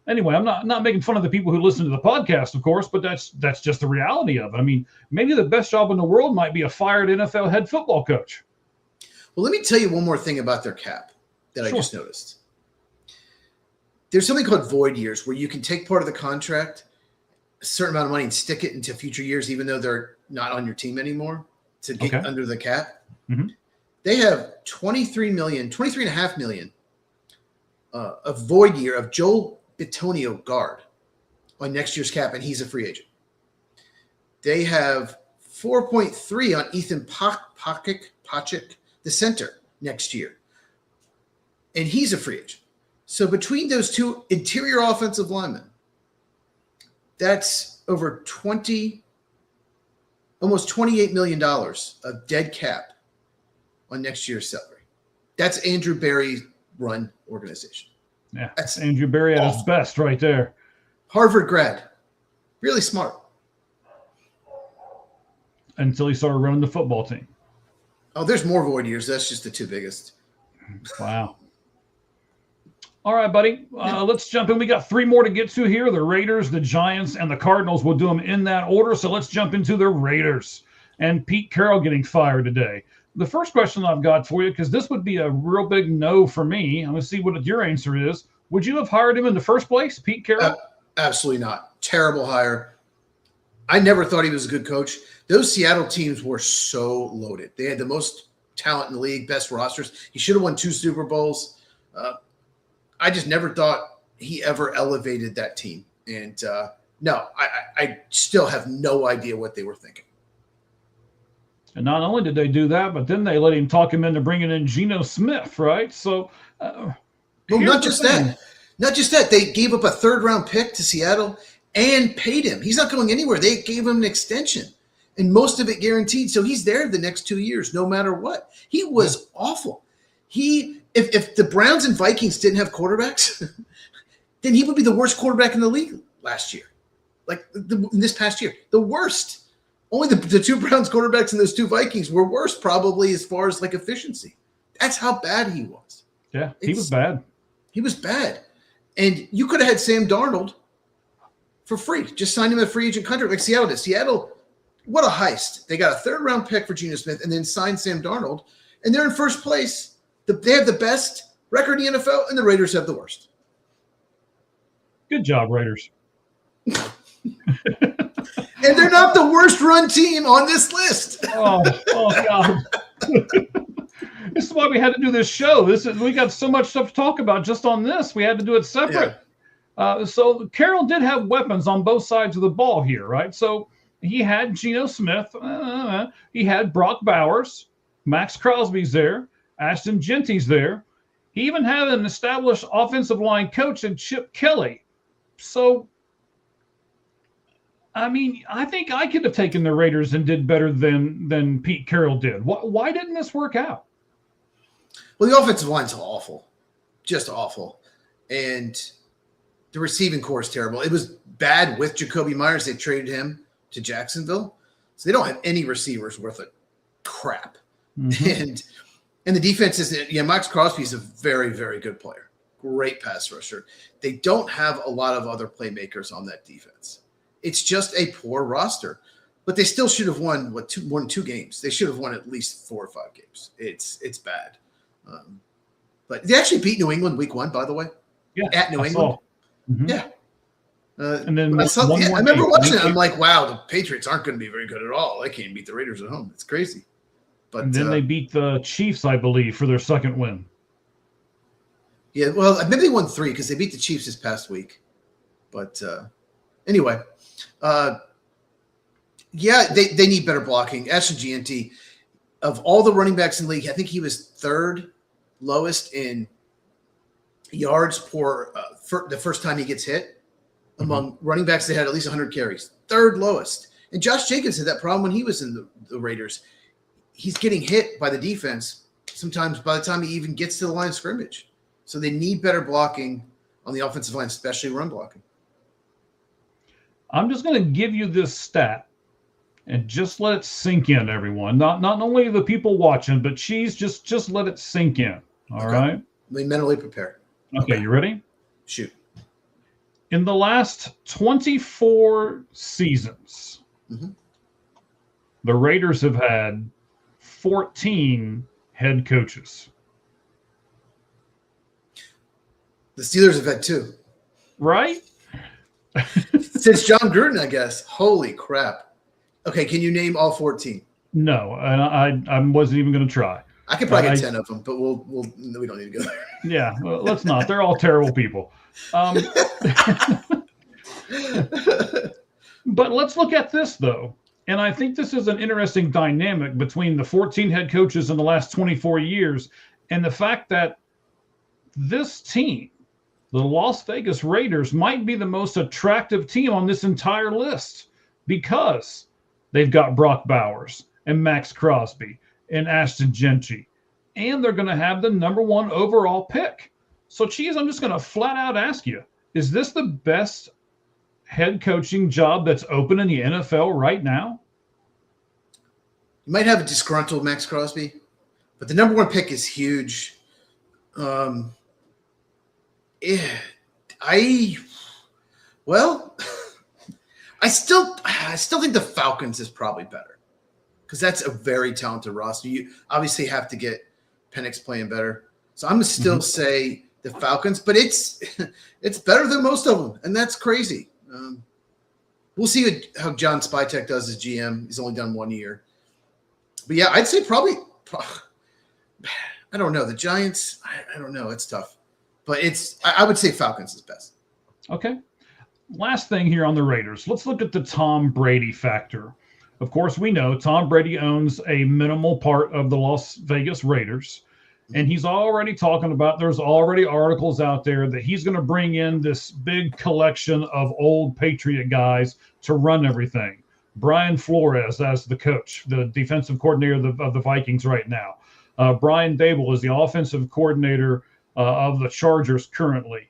anyway, I'm not making fun of the people who listen to the podcast, of course, but that's just the reality of it. I mean, maybe the best job in the world might be a fired NFL head football coach.
Well, let me tell you one more thing about their cap that I just noticed. There's something called void years where you can take part of the contract, a certain amount of money, and stick it into future years, even though they're not on your team anymore, to get under the cap.
Mm-hmm.
They have $23.5 million a void year of Joel Bitonio guard on next year's cap, and he's a free agent. They have 4.3 on Ethan Pacic, the center, next year, and he's a free agent. So between those two interior offensive linemen, that's over almost $28 million of dead cap on next year's salary. That's Andrew Berry run organization.
Yeah, that's Andrew Berry at his best right there.
Harvard grad. Really smart.
Until he started running the football team.
Oh, there's more void years. That's just the 2 biggest.
Wow. All right, buddy. Let's jump in. We got 3 more to get to here. The Raiders, the Giants, and the Cardinals. We'll do them in that order. So let's jump into the Raiders and Pete Carroll getting fired today. The first question I've got for you, because this would be a real big no for me. I'm going to see what your answer is. Would you have hired him in the first place, Pete Carroll?
Absolutely not. Terrible hire. I never thought he was a good coach. Those Seattle teams were so loaded. They had the most talent in the league, best rosters. He should have won 2 Super Bowls. I just never thought he ever elevated that team. And no, I still have no idea what they were thinking.
And not only did they do that, but then they let him talk him into bringing in Geno Smith, right? So,
well, not just that. Not just that. They gave up a 3rd-round pick to Seattle and paid him. He's not going anywhere. They gave him an extension, and most of it guaranteed. So he's there the next 2 years, no matter what. He was awful. If the Browns and Vikings didn't have quarterbacks, then he would be the worst quarterback in the league last year. Like this past year, the worst. Only the 2 Browns quarterbacks and those 2 Vikings were worse, probably, as far as like efficiency. That's how bad he was.
Yeah, he was bad.
He was bad. And you could have had Sam Darnold for free. Just signed him a free agent contract like Seattle did. Seattle, what a heist. They got a 3rd-round pick for Geno Smith and then signed Sam Darnold, and they're in first place. They have the best record in the NFL, and the Raiders have the worst.
Good job, Raiders.
And they're not the worst run team on this list.
Oh God. This is why we had to do this show. We got so much stuff to talk about just on this. We had to do it separate. Yeah. So Carroll did have weapons on both sides of the ball here, right? So he had Geno Smith. He had Brock Bowers. Max Crosby's there. Ashton Genty's there. He even had an established offensive line coach in Chip Kelly. So, I mean, I think I could have taken the Raiders and did better than Pete Carroll did. Why didn't this work out?
Well, the offensive line's awful, just awful. And the receiving core is terrible. It was bad with Jacoby Myers. They traded him to Jacksonville. So they don't have any receivers worth a crap. Mm-hmm. And the defense is, Max Crosby is a very, very good player. Great pass rusher. They don't have a lot of other playmakers on that defense. It's just a poor roster. But they still should have won, 2 games. They should have won at least 4 or 5 games. It's bad. But they actually beat New England week 1, by the way.
Yeah,
At New
I
England.
saw. Mhm.
Yeah.
And then
I
one more
remember
game.
watching it. I'm like, wow, the Patriots aren't going to be very good at all. They can't beat the Raiders at home. It's crazy. But
And then they beat the Chiefs, I believe, for their second win.
yeah, well, maybe they won 3 because they beat the Chiefs this past week. But anyway, yeah, they need better blocking. Ashton Gianti, of all the running backs in the league, I think he was 3rd lowest in yards for the first time he gets hit among running backs that had at least 100 carries. 3rd lowest. And Josh Jacobs had that problem when he was in the Raiders. He's getting hit by the defense sometimes by the time he even gets to the line of scrimmage. So they need better blocking on the offensive line, especially run blocking.
I'm just going to give you this stat and just let it sink in, everyone. Not only the people watching, but just let it sink in. All right.
Be mentally prepared.
Okay, you ready?
Shoot.
In the last 24 seasons, the Raiders have had 14 head coaches.
The Steelers have had 2.
Right?
Since John Gruden, I guess. Holy crap. Okay, can you name all 14?
No, and I wasn't even going to try.
I could probably get 10 of them, but we don't need to go there.
Yeah, well, let's not. They're all terrible people. But let's look at this, though. And I think this is an interesting dynamic between the 14 head coaches in the last 24 years and the fact that this team, the Las Vegas Raiders, might be the most attractive team on this entire list because they've got Brock Bowers and Max Crosby and Ashton Gianti, and they're going to have the number 1 overall pick. So, Cheese, I'm just going to flat out ask you, is this the best head coaching job that's open in the NFL right now?
You might have a disgruntled Max Crosby, but the number 1 pick is huge. I still think the Falcons is probably better because that's a very talented roster. You obviously have to get Penix playing better. So I'm going to still say the Falcons, but it's better than most of them, and that's crazy. We'll see how John Spytek does as GM. He's only done 1 year. But, yeah, I'd say probably I don't know. The Giants, I don't know. It's tough. But I would say Falcons is best.
Okay. Last thing here on the Raiders. Let's look at the Tom Brady factor. Of course, we know Tom Brady owns a minimal part of the Las Vegas Raiders. And he's already talking about, there's already articles out there that he's going to bring in this big collection of old Patriot guys to run everything. Brian Flores as the coach, the defensive coordinator of the Vikings right now. Brian Dable is the offensive coordinator of the Chargers currently.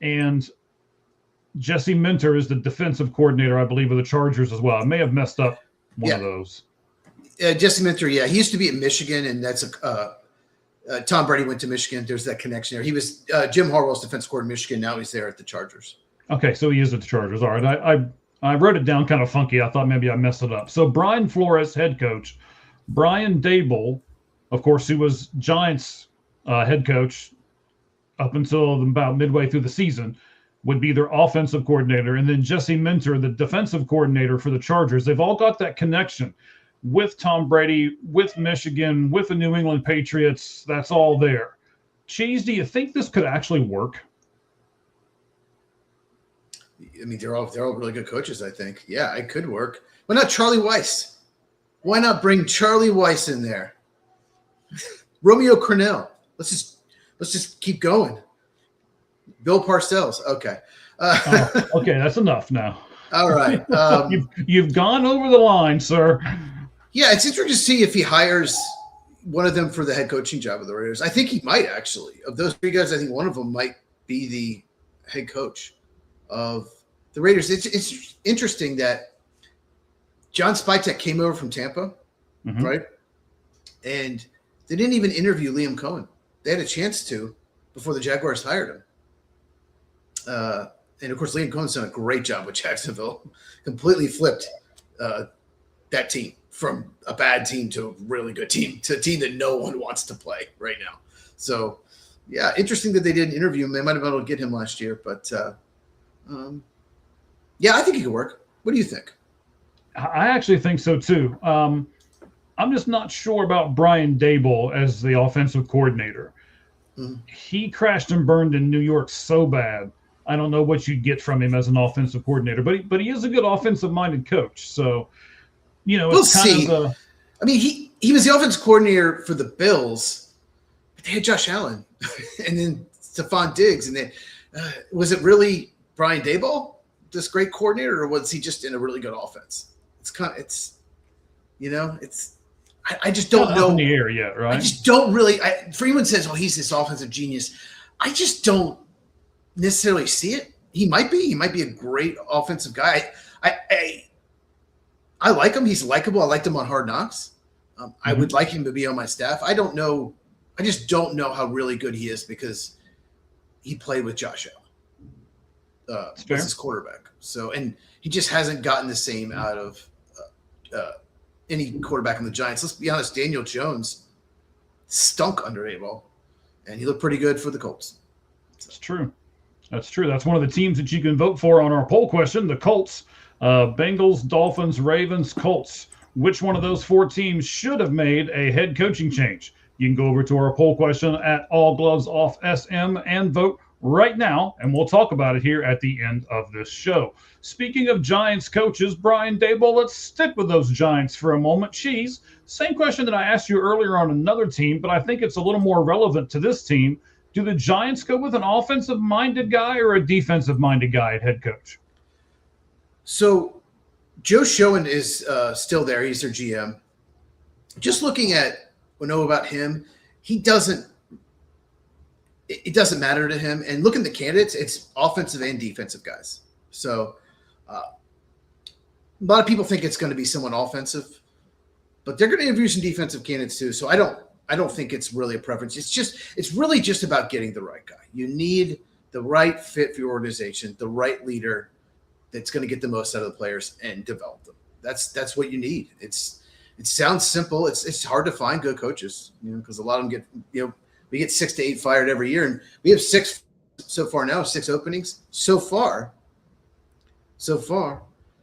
And Jesse Minter is the defensive coordinator, I believe, of the Chargers as well. I may have messed up one of those.
Jesse Minter, yeah. He used to be at Michigan, and that's Tom Brady went to Michigan. There's that connection there. He was Jim Harbaug's defense coordinator in Michigan. Now he's there at the Chargers.
Okay, so he is at the Chargers. All right. I wrote it down kind of funky. I thought maybe I messed it up. So Brian Flores, head coach. Brian Dable, of course, who was Giants head coach up until about midway through the season, would be their offensive coordinator. And then Jesse Minter, the defensive coordinator for the Chargers. They've all got that connection with Tom Brady, with Michigan, with the New England Patriots. That's all there. Cheese, do you think this could actually work?
I mean, they're all really good coaches, I think. Yeah, it could work. Why not Charlie Weiss? Why not bring Charlie Weiss in there? Romeo Crennel. Let's just keep going. Bill Parcells. Okay.
Okay, that's enough now.
All right.
You've gone over the line, sir.
Yeah, it's interesting to see if he hires one of them for the head coaching job of the Raiders. I think he might actually. Of those 3 guys, I think one of them might be the head coach of the Raiders. It's interesting that John Spytek came over from Tampa, right? And they didn't even interview Liam Cohen. They had a chance to before the Jaguars hired him. And, of course, Liam Cohen's done a great job with Jacksonville. Completely flipped that team from a bad team to a really good team, to a team that no one wants to play right now. So Yeah, interesting that they didn't interview him. They might have been able to get him last year, but yeah, I think he could work. What do you think?
I actually think so too. I'm just not sure about Brian Daboll as the offensive coordinator. He crashed and burned in New York so bad. I don't know what you'd get from him as an offensive coordinator, but he is a good offensive-minded coach. So,
we'll
it's kind
see.
of
I mean, he was the offensive coordinator for the Bills, but they had Josh Allen and then Stephon Diggs, and then was it really Brian Daboll, this great coordinator, or was he just in a really good offense? I just don't know.
in the air yet, right?
I just don't really. Freeman says, "Oh, he's this offensive genius." I just don't necessarily see it. He might be. He might be a great offensive guy. I like him. He's likable. I liked him on Hard Knocks. I would like him to be on my staff. I don't know. I just don't know how really good he is because he played with Josh Allen as his quarterback. So, and he just hasn't gotten the same out of any quarterback in the Giants. Let's be honest. Daniel Jones stunk under Daboll, and he looked pretty good for the Colts.
That's true. That's true. That's one of the teams that you can vote for on our poll question, the Colts. Bengals, Dolphins, Ravens, Colts. Which one of those 4 teams should have made a head coaching change? You can go over to our poll question at All Gloves Off SM and vote right now, and we'll talk about it here at the end of this show. Speaking of Giants coaches, Brian Daboll, let's stick with those Giants for a moment. Cheese, same question that I asked you earlier on another team, but I think it's a little more relevant to this team. Do the Giants go with an offensive-minded guy or a defensive-minded guy at head coach?
So Joe Schoen is still there. He's their GM. Just looking at what I know about him, it doesn't matter to him. And looking at the candidates, it's offensive and defensive guys. So a lot of people think it's going to be someone offensive, but they're going to interview some defensive candidates too. So I don't think it's really a preference. It's really just about getting the right guy. You need the right fit for your organization, the right leader that's going to get the most out of the players and develop them. That's what you need. It sounds simple. It's hard to find good coaches, because a lot of them get, we get 6 to 8 fired every year, and we have 6 so far now, 6 openings so far.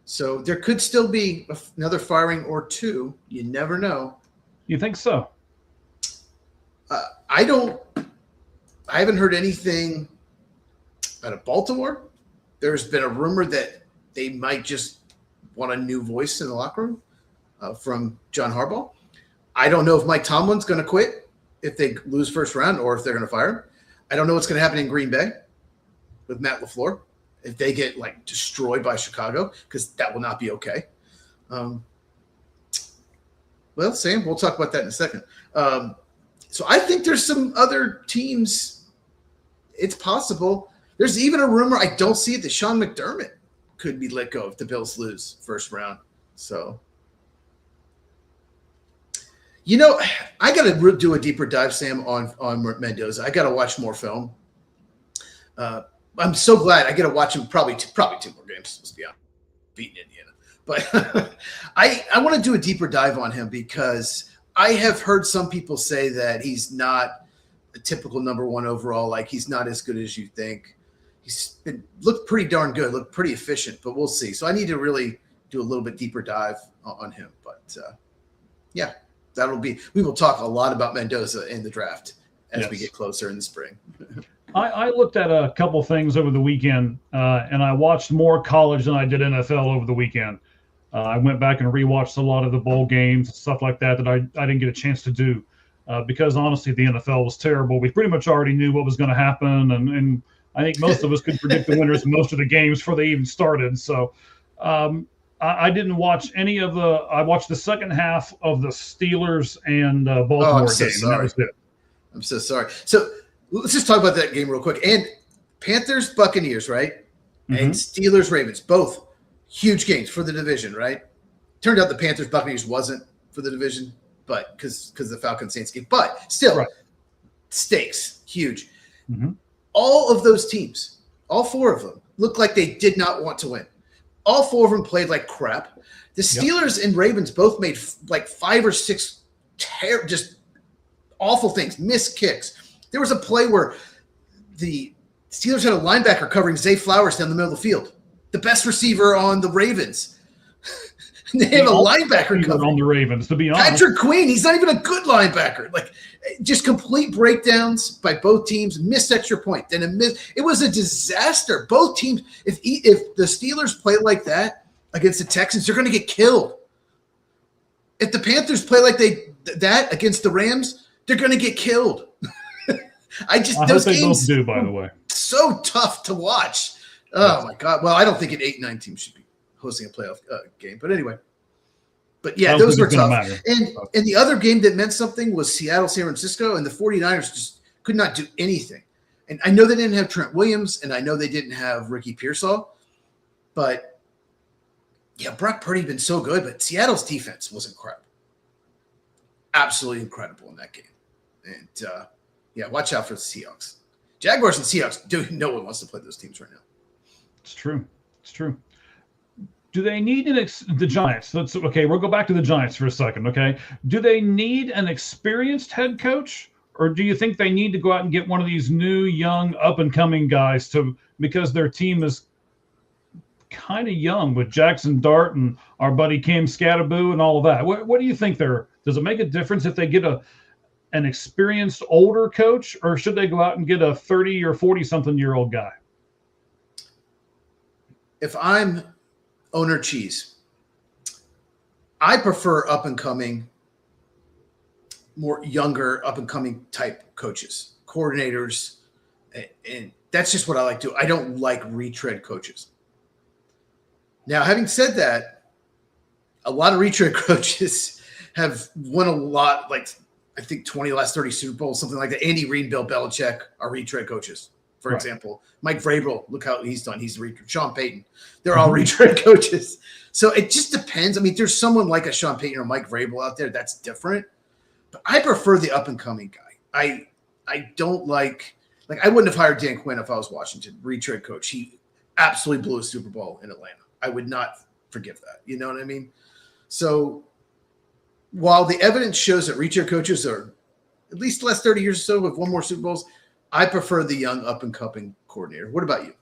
So there could still be another firing or 2. You never know.
You think so?
I haven't heard anything out of Baltimore. There's been a rumor that they might just want a new voice in the locker room from John Harbaugh. I don't know if Mike Tomlin's going to quit if they lose first round or if they're going to fire him. I don't know what's going to happen in Green Bay with Matt LaFleur if they get destroyed by Chicago, because that will not be okay. Well, Sam, we'll talk about that in a second. So I think there's some other teams. It's possible. There's even a rumor, I don't see it, that Sean McDermott could be let go if the Bills lose first round. So, I got to do a deeper dive, Sam, on Mendoza. I got to watch more film. I'm so glad I get to watch him probably 2 more games. Let's be honest, beating Indiana. But I want to do a deeper dive on him because I have heard some people say that he's not a typical number 1 overall. Like, he's not as good as you think. He's looked pretty darn good, looked pretty efficient, but we'll see. So I need to really do a little bit deeper dive on him. But yeah, we will talk a lot about Mendoza in the draft as we get closer in the spring.
I looked at a couple things over the weekend, and I watched more college than I did NFL over the weekend. I went back and rewatched a lot of the bowl games and stuff like that I didn't get a chance to do because, honestly, the NFL was terrible. We pretty much already knew what was going to happen, and I think most of us could predict the winners of most of the games before they even started. So I didn't watch any of I watched the second half of the Steelers and Baltimore game.
Sorry.
That was it.
I'm so sorry. So let's just talk about that game real quick. And Panthers, Buccaneers, right? Mm-hmm. And Steelers, Ravens, both huge games for the division, right? Turned out the Panthers, Buccaneers wasn't for the division, but because the Falcons, Saints game. But still, stakes, huge. Mm-hmm. All of those teams, all 4 of them, looked like they did not want to win. All 4 of them played like crap. The Steelers and Ravens both made 5 or 6 just awful things, missed kicks, There was a play where the Steelers had a linebacker covering Zay Flowers down the middle of the field, the best receiver on the Ravens. They have a linebacker covering
on the Ravens, to be honest.
Patrick Queen, he's not even a good linebacker. Like, just complete breakdowns by both teams, missed extra point. Then it was a disaster. Both teams, if the Steelers play like that against the Texans, they're going to get killed. If the Panthers play like that against the Rams, they're going to get killed.
I
those
hope they
games
both do, by the way.
So tough to watch. Oh my God. Well, I don't think an 8-9 team should be hosting a playoff game, but anyway. But yeah, those were tough. And the other game that meant something was Seattle, San Francisco, and the 49ers just could not do anything. And I know they didn't have Trent Williams, and I know they didn't have Ricky Pearsall, but yeah, Brock Purdy been so good, but Seattle's defense was incredible. Absolutely incredible in that game. And yeah, watch out for the Seahawks. Jaguars and Seahawks, no one wants to play those teams right now.
It's true. It's true. Do they need the Giants? We'll go back to the Giants for a second, okay? Do they need an experienced head coach, or do you think they need to go out and get one of these new, young, up-and-coming guys because their team is kind of young with Jackson Dart and our buddy Cam Scatterboo and all of that? What do you think there? Does it make a difference if they get an experienced older coach, or should they go out and get a 30 or 40-something-year-old guy?
If I'm owner Cheese, I prefer up-and-coming, more younger, up-and-coming type coaches, coordinators, and that's just what I like to do. I don't like retread coaches. Now, having said that, a lot of retread coaches have won a lot, like I think 20 last 30 Super Bowls, something like that. Andy Reid, Bill Belichick are retread coaches, for example. Mike Vrabel, look how he's done. He's the retread. Sean Payton, they're all retread coaches. So it just depends. I mean, there's someone like a Sean Payton or Mike Vrabel out there that's different. But I prefer the up-and-coming guy. I don't like I wouldn't have hired Dan Quinn if I was Washington, retread coach. He absolutely blew a Super Bowl in Atlanta. I would not forgive that. You know what I mean? So while the evidence shows that retread coaches are at least the last 30 years or so have won more Super Bowls, I prefer the young up-and-coming coordinator. What about you?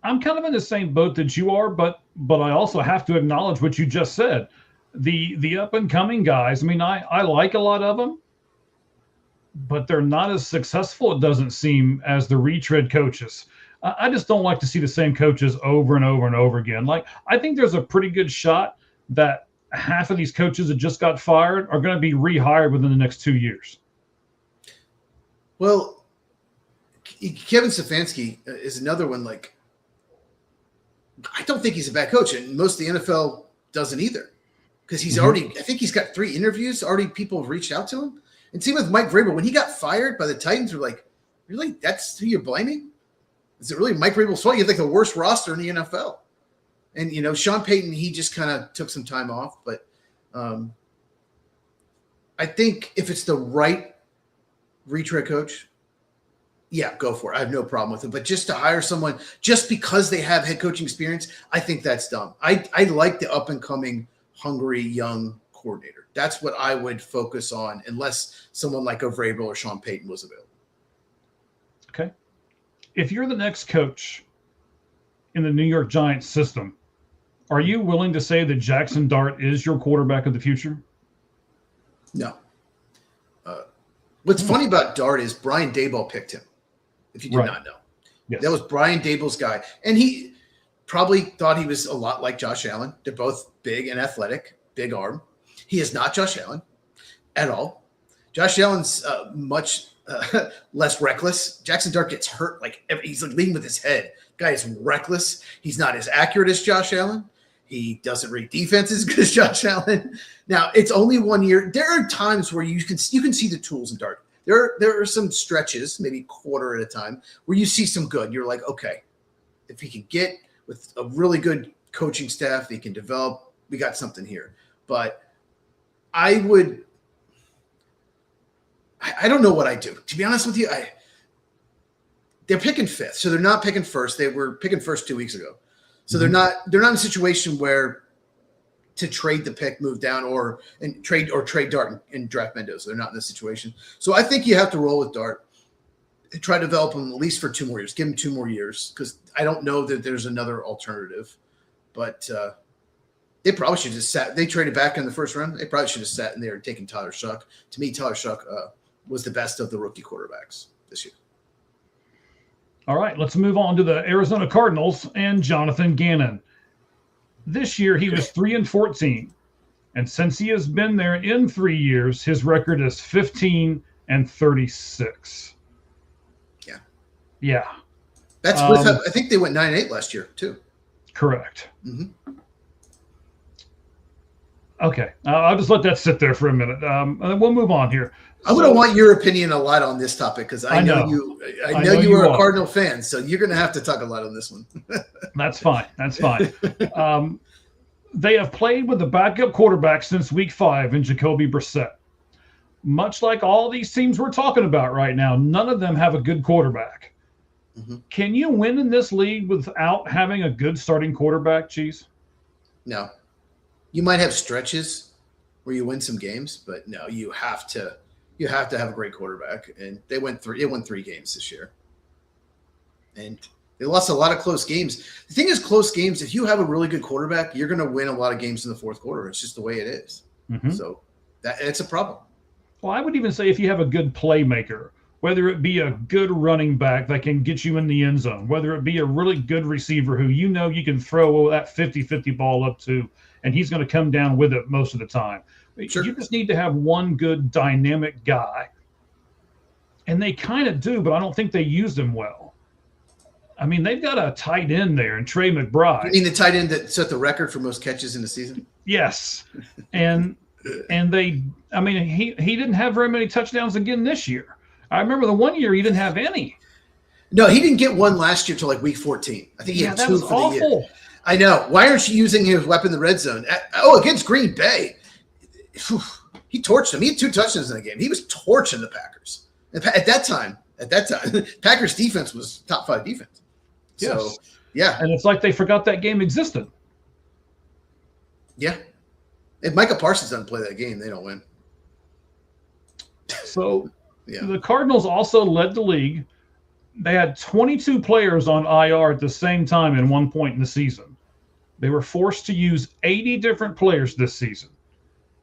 I'm kind of in the same boat that you are, but I also have to acknowledge what you just said. The up-and-coming guys, I mean, I like a lot of them, but they're not as successful, it doesn't seem, as the retread coaches. I just don't like to see the same coaches over and over and over again. Like, I think there's a pretty good shot that half of these coaches that just got fired are going to be rehired within the next 2 years.
Well, Kevin Stefanski is another one. Like, I don't think he's a bad coach, and most of the NFL doesn't either, because he's already. I think he's got 3 interviews already. People have reached out to him, and same with Mike Vrabel. When he got fired by the Titans, we're like, really? That's who you're blaming? Is it really Mike Vrabel's fault? You have like the worst roster in the NFL, and Sean Payton. He just kind of took some time off, but I think if it's the right retread coach, yeah, go for it. I have no problem with it. But just to hire someone just because they have head coaching experience, I think that's dumb. I like the up-and-coming, hungry, young coordinator. That's what I would focus on unless someone like a Vrabel or Sean Payton was available.
Okay. If you're the next coach in the New York Giants system, are you willing to say that Jackson Dart is your quarterback of the future?
No. What's funny about Dart is Brian Daboll picked him, if you did not know.
Yes.
That was Brian Daboll's guy. And he probably thought he was a lot like Josh Allen. They're both big and athletic, big arm. He is not Josh Allen at all. Josh Allen's much less reckless. Jackson Dart gets hurt. He's leading with his head. Guy is reckless. He's not as accurate as Josh Allen. He doesn't read defense as good as Josh Allen. Now, it's only 1 year. There are times where you can see the tools in Dart. There are some stretches, maybe quarter at a time, where you see some good. You're like, okay, if he can get with a really good coaching staff, he can develop, we got something here. But I don't know what I do. To be honest with you, they're picking 5th, so they're not picking first. They were picking first 2 weeks ago. So they're not in a situation where to trade the pick, move down, or trade Dart and draft Mendoza. They're not in this situation. So I think you have to roll with Dart and try to develop him at least for 2 more years. Give him 2 more years because I don't know that there's another alternative. But they probably should have just sat. They traded back in the first round. They probably should have sat in there and taken Tyler Shough. To me, Tyler Shough was the best of the rookie quarterbacks this year.
All right, let's move on to the Arizona Cardinals and Jonathan Gannon. This year, he was 3-14. And since he has been there in 3 years, his record is 15-36.
Yeah.
Yeah.
That's with, I think they went 9-8 last year, too.
Correct.
Mm-hmm.
Okay. I'll just let that sit there for a minute. And then we'll move on here.
I'm going to want your opinion a lot on this topic because I know you are a Cardinal fan, so you're going to have to talk a lot on this one.
That's fine. That's fine. They have played with the backup quarterback since week 5 in Jacoby Brissett. Much like all these teams we're talking about right now, none of them have a good quarterback. Mm-hmm. Can you win in this league without having a good starting quarterback, Cheese?
No. You might have stretches where you win some games, but no, you have to have a great quarterback. And they won 3 games this year. And they lost a lot of close games. The thing is, close games, if you have a really good quarterback, you're going to win a lot of games in the fourth quarter. It's just the way it is. Mm-hmm. So it's a problem.
Well, I would even say if you have a good playmaker, whether it be a good running back that can get you in the end zone, whether it be a really good receiver who you know you can throw that 50-50 ball up to, and he's going to come down with it most of the time. Sure. You just need to have one good dynamic guy. And they kind of do, but I don't think they use him well. I mean, they've got a tight end there, and Trey McBride.
You mean the tight end that set the record for most catches in the season?
Yes. And he didn't have very many touchdowns again this year. I remember the one year he didn't have any.
No, he didn't get one last year till like week 14. I think he had 2 for the year. I know. Why aren't you using his weapon in the red zone? Against Green Bay. He torched them. He had 2 touchdowns in the game. He was torching the Packers. At that time, Packers defense was top 5 defense.
Yes.
So, yeah.
And it's like they forgot that game existed.
Yeah. If Micah Parsons doesn't play that game, they don't win.
So the Cardinals also led the league. They had 22 players on IR at the same time in one point in the season. They were forced to use 80 different players this season.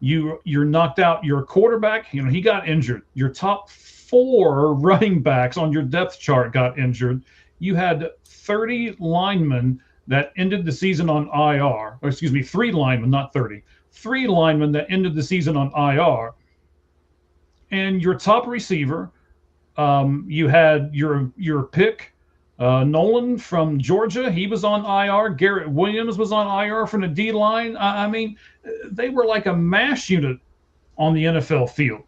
You're knocked out your quarterback. He got injured. Your top 4 running backs on your depth chart got injured. You had 30 linemen that ended the season on IR. Or 3 linemen, not 30. 3 linemen that ended the season on IR. And your top receiver, you had your pick, Nolan from Georgia. He was on IR. Garrett Williams was on IR from the D-line. I mean, they were like a mash unit on the NFL field.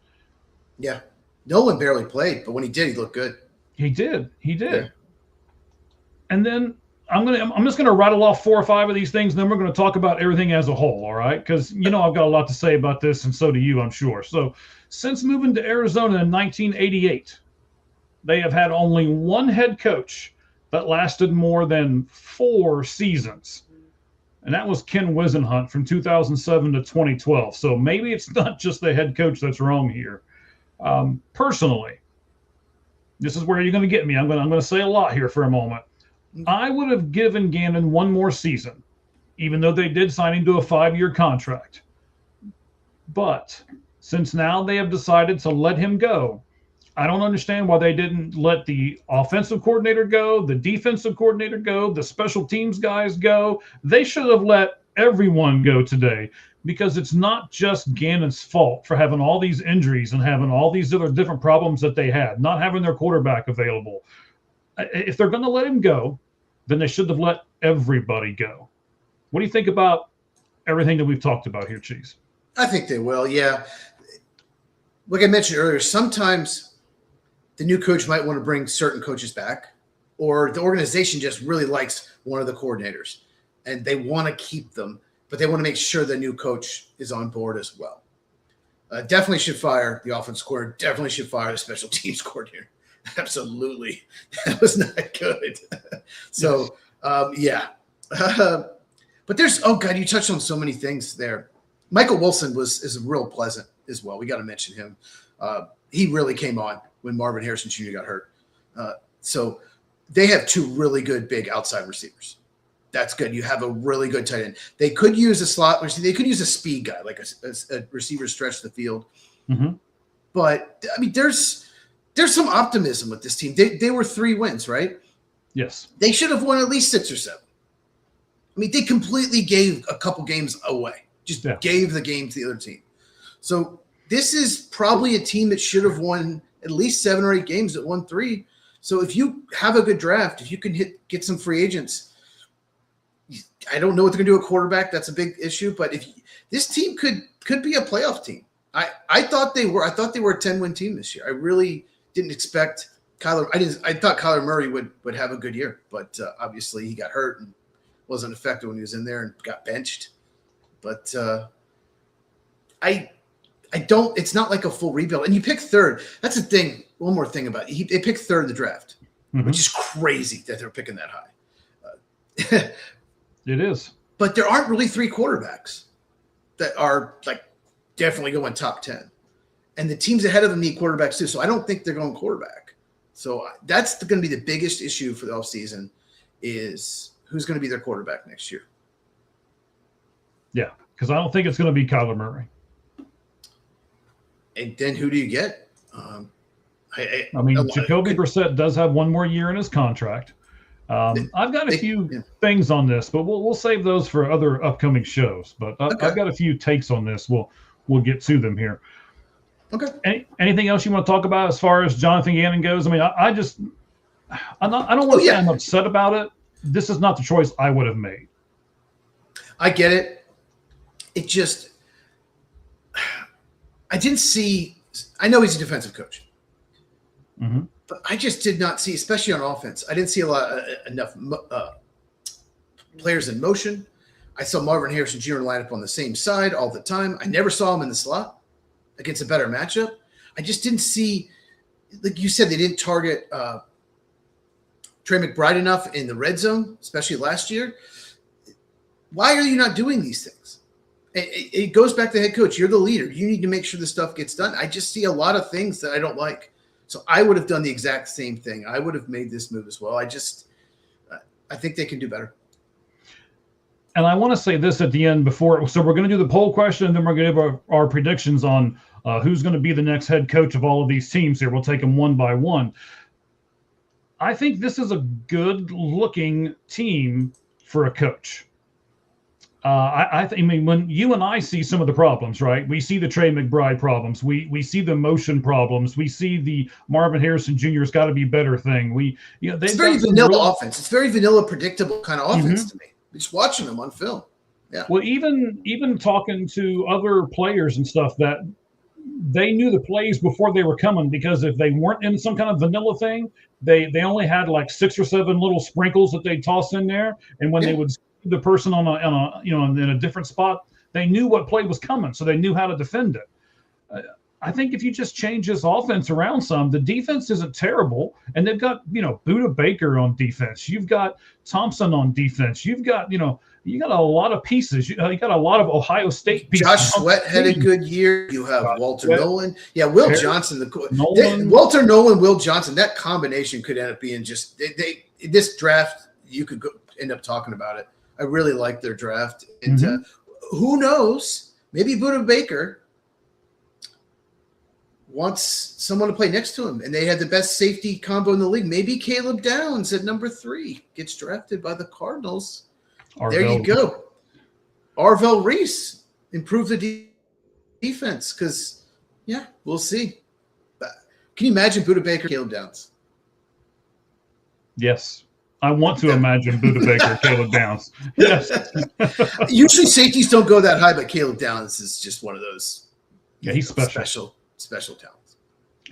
Yeah. Nolan barely played, but when he did, he looked good.
He did.
Yeah.
And then I'm just gonna rattle off 4 or 5 of these things, and then we're gonna talk about everything as a whole, all right? Because I've got a lot to say about this, and so do you, I'm sure. So since moving to Arizona in 1988, they have had only one head coach that lasted more than 4 seasons. And that was Ken Wisenhunt from 2007 to 2012. So maybe it's not just the head coach that's wrong here. Personally, this is where you're going to get me. I'm going to say a lot here for a moment. I would have given Gannon 1 more season, even though they did sign him to a 5-year contract. But since now they have decided to let him go, I don't understand why they didn't let the offensive coordinator go, the defensive coordinator go, the special teams guys go. They should have let everyone go today, because it's not just Gannon's fault for having all these injuries and having all these other different problems that they had, not having their quarterback available. If they're going to let him go, then they should have let everybody go. What do you think about everything that we've talked about here, Cheese?
I think they will, yeah. Like I mentioned earlier, sometimes the new coach might want to bring certain coaches back, or the organization just really likes one of the coordinators and they want to keep them, but they want to make sure the new coach is on board as well. Definitely should fire the offense coordinator. Definitely should fire the special teams coordinator. Absolutely. That was not good. So, yeah. But there's, oh God, you touched on so many things there. Michael Wilson is real pleasant as well. We got to mention him. He really came on when Marvin Harrison Jr. got hurt. So they have two really good big outside receivers. That's good. You have a really good tight end. They could use a slot receiver. They could use a speed guy, like a receiver stretch the field.
Mm-hmm.
But I mean, there's some optimism with this team. They were 3 wins, right?
Yes.
They should have won at least 6 or 7. I mean, they completely gave a couple games away. Just gave the game to the other team. So this is probably a team that should have won at least 7 or 8 games that won 3. So if you have a good draft, if you can get some free agents, I don't know what they're going to do at quarterback. That's a big issue. But if this team could be a playoff team. I thought they were. I thought they were a 10-win team this year. I really didn't expect Kyler. I thought Kyler Murray would have a good year, but obviously he got hurt and wasn't effective when he was in there and got benched. But I don't. It's not like a full rebuild. And you pick third. That's the thing. One more thing about it. They picked third in the draft, which is crazy that they're picking that high.
It is.
But there aren't really 3 quarterbacks that are like definitely going top 10. And the teams ahead of them need quarterbacks too. So I don't think they're going quarterback. So that's going to be the biggest issue for the offseason is who's going to be their quarterback next year.
Yeah, because I don't think it's going to be Kyler Murray.
And then who do you get?
I mean, Jacoby Brissett does have 1 more year in his contract. I've got a few things on this, but we'll save those for other upcoming shows. But I've got a few takes on this. We'll get to them here. Okay. Anything else you want to talk about as far as Jonathan Gannon goes? I mean, I don't want to say I'm upset about it. This is not the choice I would have made.
I get it. It just, I didn't see. I know he's a defensive coach. Mm-hmm. But I just did not see, especially on offense, I didn't see enough players in motion. I saw Marvin Harrison Jr. line up on the same side all the time. I never saw him in the slot against a better matchup. I just didn't see, like you said, they didn't target Trey McBride enough in the red zone, especially last year. Why are you not doing these things? It goes back to the head coach. You're the leader. You need to make sure this stuff gets done. I just see a lot of things that I don't like. So I would have done the exact same thing. I would have made this move as well. I think they can do better.
And I want to say this at the end so we're going to do the poll question, and then we're going to give our predictions on who's going to be the next head coach of all of these teams here. We'll take them one by one. I think this is a good-looking team for a coach. I mean, when you and I see some of the problems, right? We see the Trey McBride problems. We see the motion problems. We see the Marvin Harrison Jr.'s got to be better thing.
It's very vanilla offense. It's very vanilla, predictable kind of offense to me. Just watching them on film. Yeah.
Well, even talking to other players and stuff, that they knew the plays before they were coming, because if they weren't in some kind of vanilla thing, they only had like 6 or 7 little sprinkles that they'd toss in there, and when they would the person on a in a different spot, they knew what play was coming, so they knew how to defend it. I think if you just change this offense around some, the defense isn't terrible, and they've got Budda Baker on defense. You've got Thompson on defense. You've got you got a lot of pieces. You got a lot of Ohio State pieces.
Josh Sweat had a good year. You have Walter Nolan. Yeah, Will Johnson. Walter Nolan, Will Johnson. That combination could end up being just this draft. You could end up talking about it. I really like their draft. And who knows? Maybe Budda Baker wants someone to play next to him, and they had the best safety combo in the league. Maybe Caleb Downs at number 3 gets drafted by the Cardinals. There you go. Arvell Reese improved the defense because, we'll see. Can you imagine Budda Baker, Caleb Downs?
Yes. I want to imagine Budda Baker, Caleb Downs. Yes.
Usually safeties don't go that high, but Caleb Downs is just one of those.
Yeah, he's special
talents.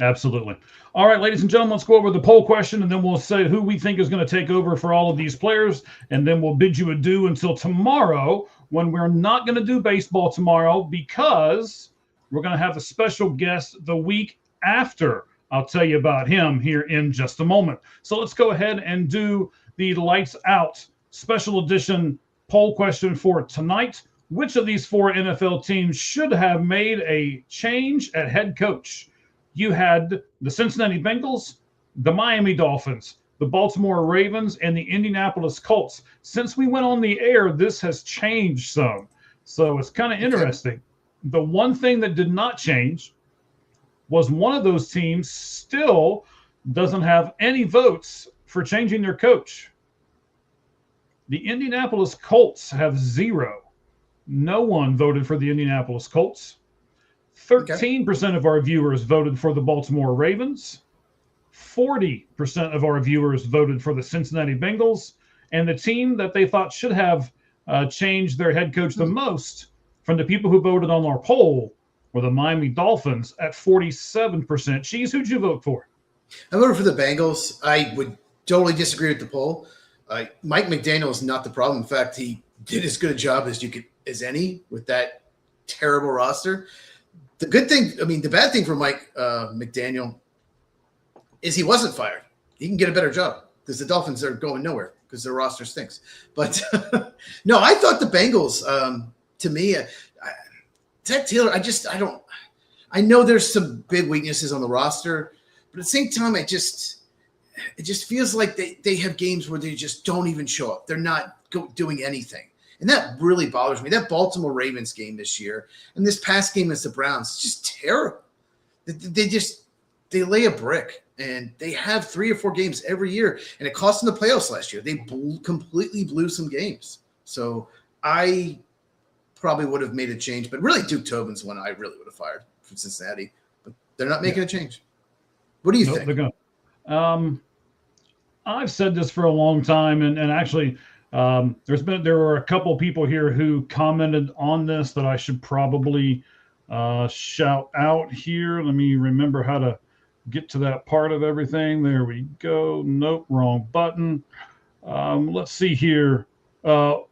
Absolutely. All right, ladies and gentlemen, let's go over the poll question, and then we'll say who we think is going to take over for all of these players, and then we'll bid you adieu until tomorrow, when we're not going to do baseball tomorrow because we're going to have a special guest the week after. I'll tell you about him here in just a moment. So let's go ahead and do the Lights Out special edition poll question for tonight. Which of these 4 NFL teams should have made a change at head coach? You had the Cincinnati Bengals, the Miami Dolphins, the Baltimore Ravens, and the Indianapolis Colts. Since we went on the air, this has changed some. So it's kind of interesting. The one thing that did not change was one of those teams still doesn't have any votes for changing their coach. The Indianapolis Colts have 0. No one voted for the Indianapolis Colts. 13% of our viewers voted for the Baltimore Ravens. 40% of our viewers voted for the Cincinnati Bengals. And the team that they thought should have changed their head coach the most from the people who voted on our poll were the Miami Dolphins at 47%. Cheese, who'd you vote for?
I voted for the Bengals. I would totally disagree with the poll. Mike McDaniel is not the problem. In fact, he did as good a job as any with that terrible roster. The bad thing for Mike McDaniel is he wasn't fired. He can get a better job because the Dolphins are going nowhere because their roster stinks. But no, I thought the Bengals, to me, Ted Taylor, I know there's some big weaknesses on the roster, but at the same time, it just feels like they have games where they just don't even show up. They're not doing anything. And that really bothers me. That Baltimore Ravens game this year and this past game against the Browns, it's just terrible. They lay a brick, and they have 3 or 4 games every year, and it cost them the playoffs last year. They completely blew some games. So I probably would have made a change, but really Duke Tobin's one I really would have fired from Cincinnati. But they're not making a change. What do you think?
They're going. I've said this for a long time, and actually – there were a couple of people here who commented on this that I should probably shout out here. Let me remember how to get to that part of everything. There we go. Nope, wrong button. Let's see here. Little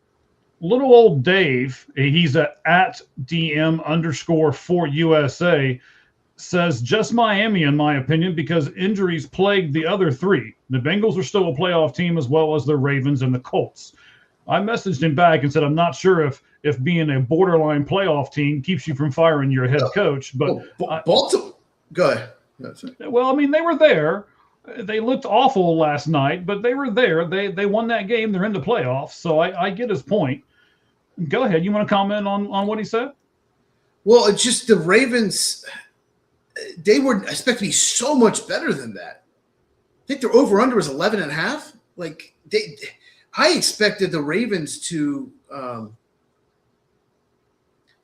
old Dave, he's at DM_4USA, says just Miami, in my opinion, because injuries plagued the other 3. The Bengals are still a playoff team as well as the Ravens and the Colts. I messaged him back and said, I'm not sure if being a borderline playoff team keeps you from firing your head coach. But
Baltimore, go ahead.
Well, I mean, they were there. They looked awful last night, but they were there. They won that game. They're in the playoffs. So I get his point. Go ahead. You want to comment on what he said?
Well, it's just the Ravens, they were expected to be so much better than that. I think their over-under was 11.5. Like, I expected the Ravens to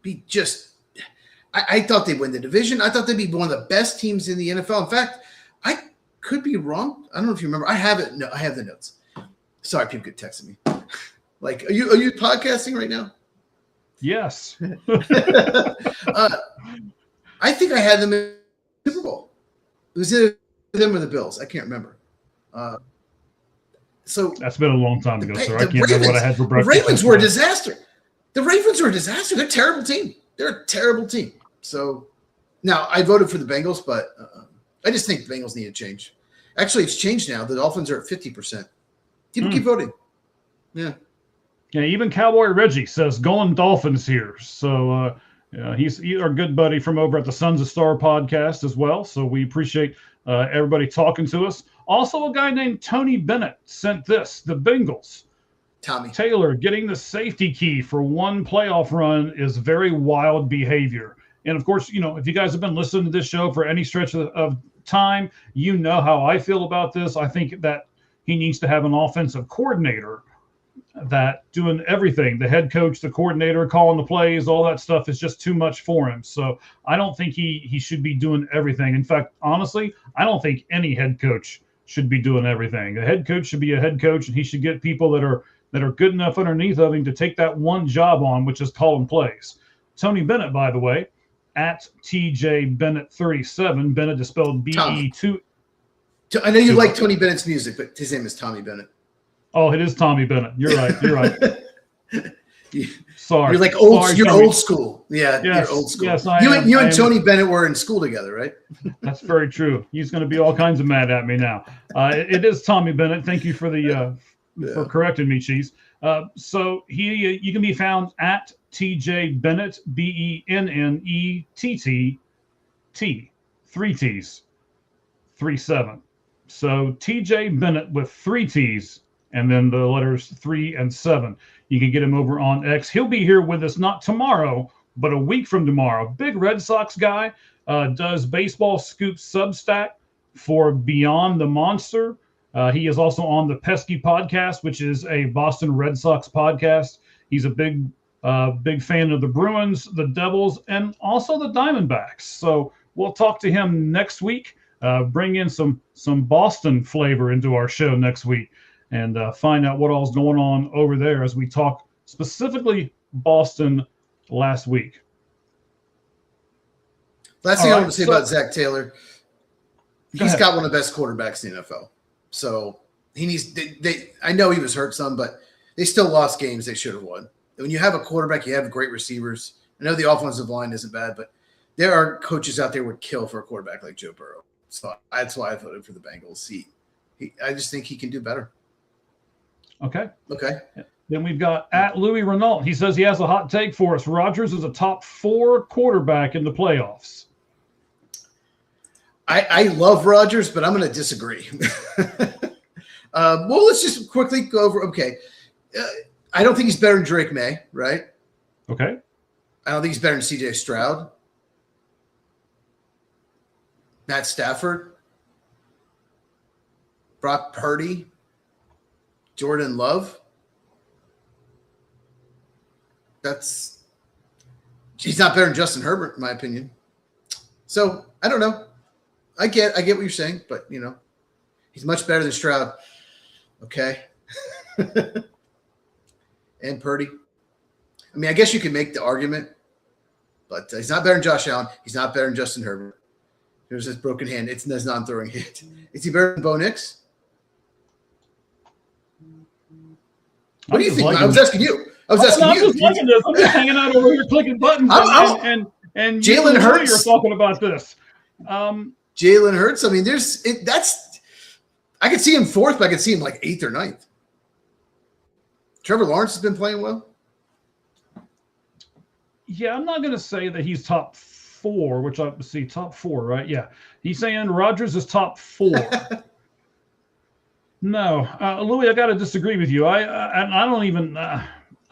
be just – I thought they'd win the division. I thought they'd be one of the best teams in the NFL. In fact, I could be wrong. I don't know if you remember. I have it. No, I have the notes. Sorry, people could text me. Like, are you podcasting right now?
Yes.
I think I had them in the Super Bowl. It was either them or the Bills. I can't remember. So
that's been a long time ago, sir. I can't remember what I had for breakfast.
The Ravens were a disaster. They're a terrible team. They're a terrible team. So now I voted for the Bengals, but I just think the Bengals need a change. Actually, it's changed now. The Dolphins are at 50%. People keep voting. Yeah.
Yeah, even Cowboy Reggie says going Dolphins here. So he's our good buddy from over at the Sons of Star podcast as well. So we appreciate everybody talking to us. Also, a guy named Tony Bennett sent this: the Bengals.
Tommy
Taylor getting the safety key for one playoff run is very wild behavior. And of course, if you guys have been listening to this show for any stretch of time, you know how I feel about this. I think that he needs to have an offensive coordinator that doing everything, the head coach, the coordinator, calling the plays, all that stuff is just too much for him. So I don't think he should be doing everything. In fact, honestly, I don't think any head coach should be doing everything. A head coach should be a head coach, and he should get people that are good enough underneath of him to take that one job on, which is calling plays. Tony Bennett, by the way, at TJ Bennett 37. Bennett is spelled B-E-2.
I know you like Tony Bennett's music, but his name is Tommy Bennett.
Oh, it is Tommy Bennett. You're right. Sorry.
You're like old. You're old school. Yeah,
yes,
you're old school.
Yes,
you and Tony Bennett were in school together, right?
That's very true. He's going to be all kinds of mad at me now. It is Tommy Bennett. Thank you for for correcting me, Cheese. So you can be found at TJ Bennett, BENNETT, 3 T's, 37. So TJ Bennett with 3 T's and then the letters 3 and 7. You can get him over on X. He'll be here with us not tomorrow, but a week from tomorrow. Big Red Sox guy, does Baseball Scoop Substack for Beyond the Monster. He is also on the Pesky Podcast, which is a Boston Red Sox podcast. He's a big fan of the Bruins, the Devils, and also the Diamondbacks. So we'll talk to him next week. Bring in some Boston flavor into our show next week, and find out what all's going on over there as we talk specifically Boston last week.
Last thing I want to say about Zach Taylor, he's got one of the best quarterbacks in the NFL. So he needs. I know he was hurt some, but they still lost games they should have won. And when you have a quarterback, you have great receivers. I know the offensive line isn't bad, but there are coaches out there who would kill for a quarterback like Joe Burrow. So that's why I voted for the Bengals. I just think he can do better.
Okay.
Okay.
Then we've got at Louis Renault. He says he has a hot take for us. Rodgers is a top 4 quarterback in the playoffs.
I love Rodgers, but I'm going to disagree. Well, let's just quickly go over. Okay. I don't think he's better than Drake May, right?
Okay.
I don't think he's better than CJ Stroud. Matt Stafford. Brock Purdy. Jordan Love. He's not better than Justin Herbert, in my opinion. So I don't know. I get what you're saying, but he's much better than Stroud. Okay. And Purdy. I mean, I guess you can make the argument, but he's not better than Josh Allen. He's not better than Justin Herbert. There's this broken hand. It's a non-throwing hit. Is he better than Bo Nix? What do you think? I was asking you. I'm just
liking this. I'm just hanging out over here clicking buttons, and
Jalen Hurts.
You're talking about this.
Jalen Hurts. I mean, I could see him 4th, but I could see him like 8th or 9th. Trevor Lawrence has been playing well.
Yeah, I'm not going to say that he's top 4, which I see top 4, right? Yeah, he's saying Rodgers is top 4. No, Louis, I got to disagree with you. I don't even.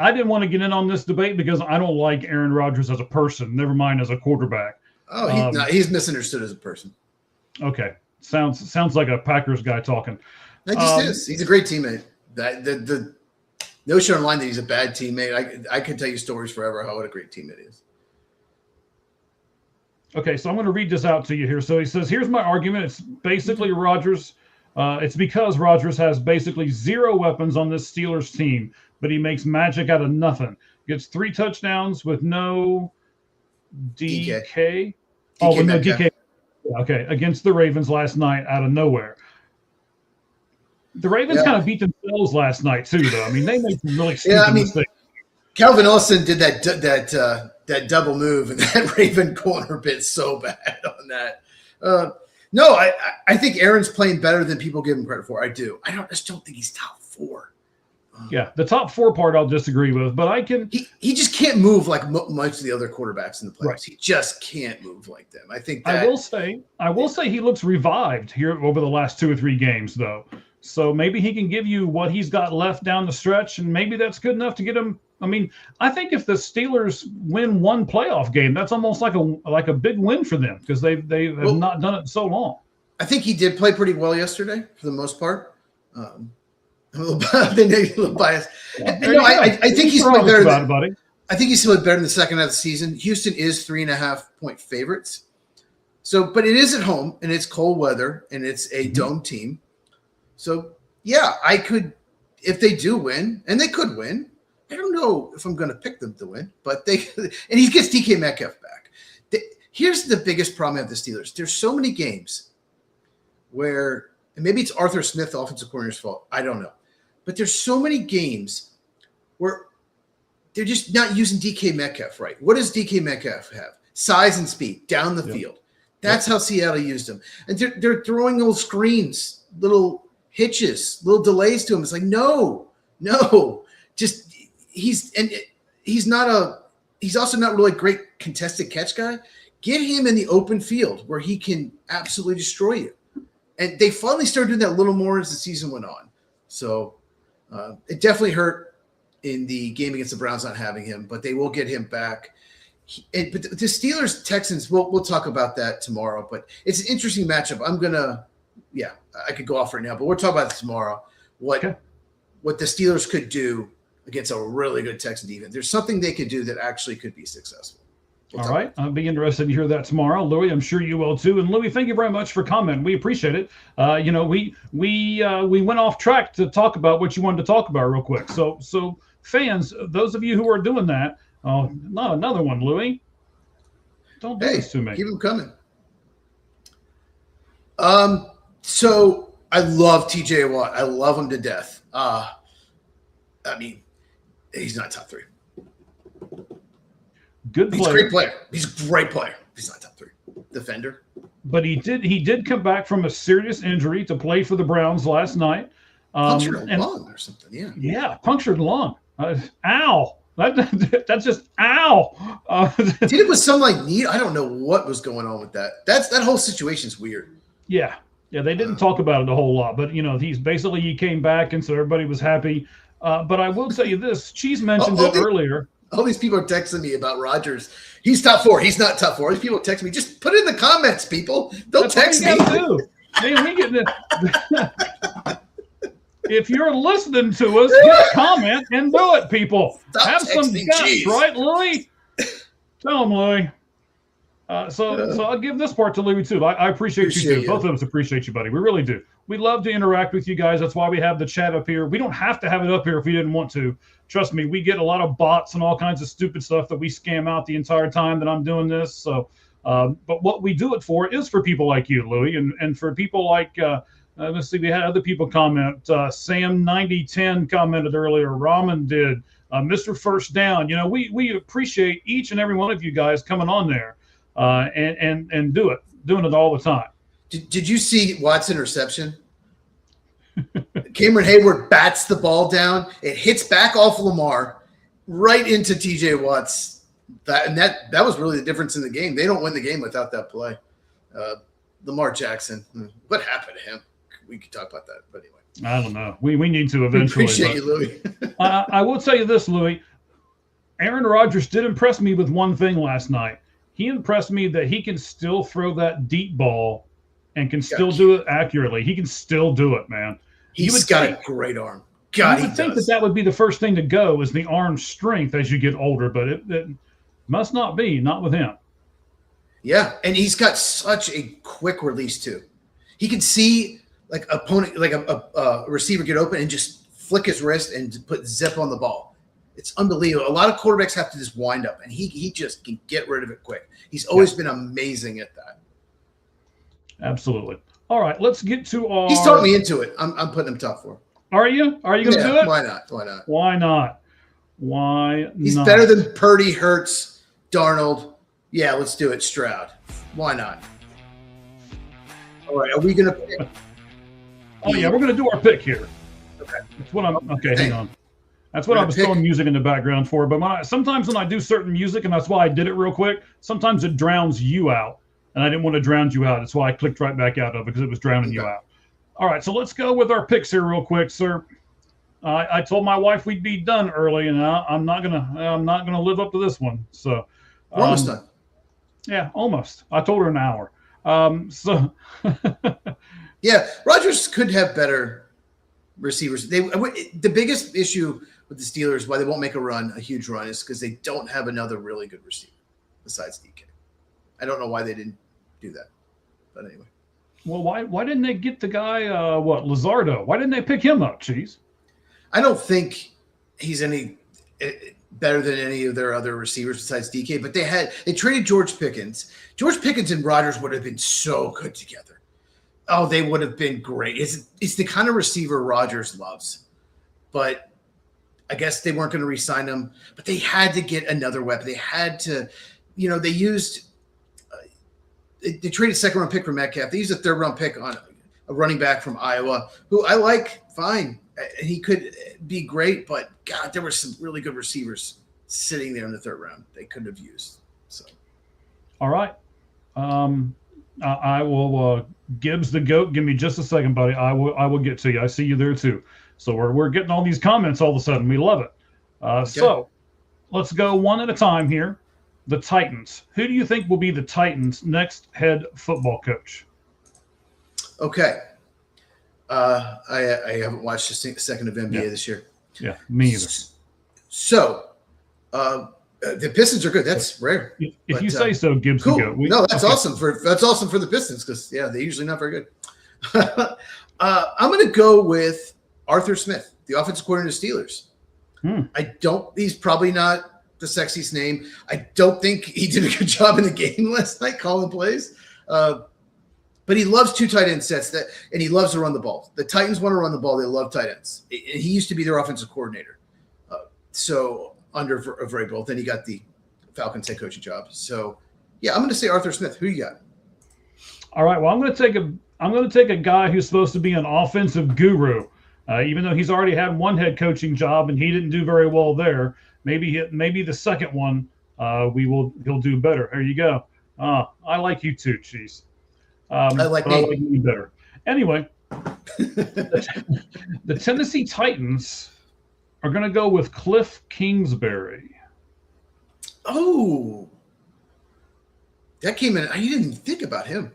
I didn't want to get in on this debate because I don't like Aaron Rodgers as a person. Never mind as a quarterback.
Oh, he's misunderstood as a person.
Okay, sounds like a Packers guy talking.
That just is. He's a great teammate. The notion online that he's a bad teammate. I could tell you stories forever what a great teammate is.
Okay, so I'm going to read this out to you here. So he says, here's my argument. It's basically Rodgers. It's because Rodgers has basically 0 weapons on this Steelers team, but he makes magic out of nothing. Gets 3 touchdowns with no DK. Oh, with no DK. Okay, against the Ravens last night out of nowhere. The Ravens kind of beat themselves last night too, though. I mean, they made some really stupid mistakes.
Calvin Austin did that double move, and that Raven corner bit so bad on that. No, I think Aaron's playing better than people give him credit for. I do. I just don't think he's top 4.
Yeah, the top 4 part I'll disagree with, but I can.
He just can't move like most of the other quarterbacks in the playoffs. Right. He just can't move like them. I think that,
I will say he looks revived here over the last 2 or 3 games, though. So maybe he can give you what he's got left down the stretch, and maybe that's good enough to get him. I mean, I think if the Steelers win 1 playoff game, that's almost like a big win for them because they have not done it in so long.
I think he did play pretty well yesterday for the most part. I'm a little biased. I think he's played better. I think he's played better in the second half of the season. Houston is 3.5-point favorites. So, but it is at home and it's cold weather and it's a dome team. So, yeah, I could, if they do win, and they could win. I don't know if I'm going to pick them to win, but and he gets DK Metcalf back. Here's the biggest problem with the Steelers. There's so many games where, and maybe it's Arthur Smith, the offensive coordinator's fault. I don't know. But there's so many games where they're just not using DK Metcalf right. What does DK Metcalf have? Size and speed down the field. That's how Seattle used him. And they're throwing little screens, little hitches, little delays to him. It's like, no. just he's also not really a great contested catch guy. Get him in the open field where he can absolutely destroy you. And they finally started doing that a little more as the season went on. So it definitely hurt in the game against the Browns not having him, but they will get him back. But the Steelers Texans, we'll talk about that tomorrow. But it's an interesting matchup. I could go off right now, but we'll talk about it tomorrow. What the Steelers could do against a really good Texan defense. There's something they could do that actually could be successful.
All right. I'll be interested to hear that tomorrow. Louis, I'm sure you will too. And Louis, thank you very much for commenting. We appreciate it. We went off track to talk about what you wanted to talk about real quick. So fans, those of you who are doing that, not another one, Louis. Don't do this to me.
Keep them coming. So I love TJ Watt. I love him to death. He's not top 3.
Good player.
He's a great player. He's a great player. He's not top 3 defender.
But he did come back from a serious injury to play for the Browns last night.
Punctured a lung or something. Yeah.
Yeah, punctured lung. Ow. That's just ow.
Did it with some knee? I don't know what was going on with that. That whole situation's weird.
Yeah. Yeah, they didn't talk about it a whole lot, but he came back, and so everybody was happy. But I will tell you this: Cheese mentioned it earlier.
All these people are texting me about Rodgers. He's top 4. He's not top 4. These people text me. Just put it in the comments, people. Don't text me.
Man, we get if you're listening to us, hit a comment and do it, people.
Stop
Have some guts,
Cheese.
right, Louis? Tell them, Louis. So I'll give this part to Louis too. I appreciate you too. Both of us appreciate you, buddy. We really do. We love to interact with you guys. That's why we have the chat up here. We don't have to have it up here if we didn't want to. Trust me, we get a lot of bots and all kinds of stupid stuff that we scam out the entire time that I'm doing this. So, but what we do it for is for people like you, Louis, and for people like let's see, we had other people comment. Sam 9010 commented earlier. Ramen did. Mr. First Down. We appreciate each and every one of you guys coming on there. And doing it all the time.
Did you see Watt's interception? Cameron Hayward bats the ball down. It hits back off Lamar right into TJ Watt's. That was really the difference in the game. They don't win the game without that play. Lamar Jackson. What happened to him? We could talk about that, but anyway.
I don't know. We need to eventually.
Appreciate you, Louis.
I will tell you this, Louis. Aaron Rodgers did impress me with one thing last night. He impressed me that he can still throw that deep ball and can still do it accurately. He can still do it, man.
He's got a great arm. God,
you would think that would be the first thing to go is the arm strength as you get older, but it must not be, not with him.
Yeah, and he's got such a quick release too. He can see a receiver get open and just flick his wrist and put zip on the ball. It's unbelievable. A lot of quarterbacks have to just wind up, and he just can get rid of it quick. He's always been amazing at that.
Absolutely. All right, let's get to our.
He's talked me into it. I'm putting him top 4.
Are you? Are you going to do it?
Why not?
Why not? Why not?
He's better than Purdy, Hurts, Darnold. Yeah, let's do it. Stroud. Why not? All right, are we going to pick?
Oh yeah, we're going to do our pick here.
Okay.
That's what I'm. Okay, hang on. That's what I was throwing music in the background for. But sometimes when I do certain music, and that's why I did it real quick, sometimes it drowns you out. And I didn't want to drown you out. That's why I clicked right back out of it, because it was drowning you out. All right, so let's go with our picks here real quick, sir. I told my wife we'd be done early, and I'm not gonna live up to this one. So
we're almost done.
Yeah, almost. I told her an hour.
Yeah, Rodgers could have better receivers. The biggest issue with the Steelers, why they won't make a huge run, is because they don't have another really good receiver besides DK. I don't know why they didn't do that, but anyway.
Well, why didn't they get the guy? Lizardo? Why didn't they pick him up, Cheese?
I don't think he's any better than any of their other receivers besides DK. But they traded George Pickens. George Pickens and Rodgers would have been so good together. Oh, they would have been great. It's the kind of receiver Rodgers loves, but I guess they weren't going to re-sign him. But they had to get another weapon. They had to, they traded second-round pick for Metcalf. They used a third-round pick on a running back from Iowa, who I like fine. He could be great, but God, there were some really good receivers sitting there in the third round they could have used. So,
All right. I will Gibbs the GOAT. Give me just a second, buddy. I will get to you. I see you there too. So we're getting all these comments all of a sudden. We love it. So let's go one at a time here. The Titans. Who do you think will be the Titans' next head football coach?
Okay. I haven't watched a second of NBA this year.
Yeah, me either.
So the Pistons are good. That's rare.
If you say so, Gibbs
cool.
the GOAT.
No, that's awesome for the Pistons because they're usually not very good. I'm going to go with Arthur Smith, the offensive coordinator of the Steelers. He's probably not the sexiest name. I don't think he did a good job in the game last night calling plays. But he loves two tight end sets and he loves to run the ball. The Titans want to run the ball. They love tight ends. He used to be their offensive coordinator. So under Vrabel, then he got the Falcons head coaching job. So yeah, I'm going to say Arthur Smith. Who you got?
All right. Well, I'm going to take a guy who's supposed to be an offensive guru, even though he's already had one head coaching job and he didn't do very well there. Maybe the second one he'll do better. There you go. I like you too, Cheese. I like you better. Anyway, the Tennessee Titans are going to go with Cliff Kingsbury.
Oh, that came in. I didn't think about him.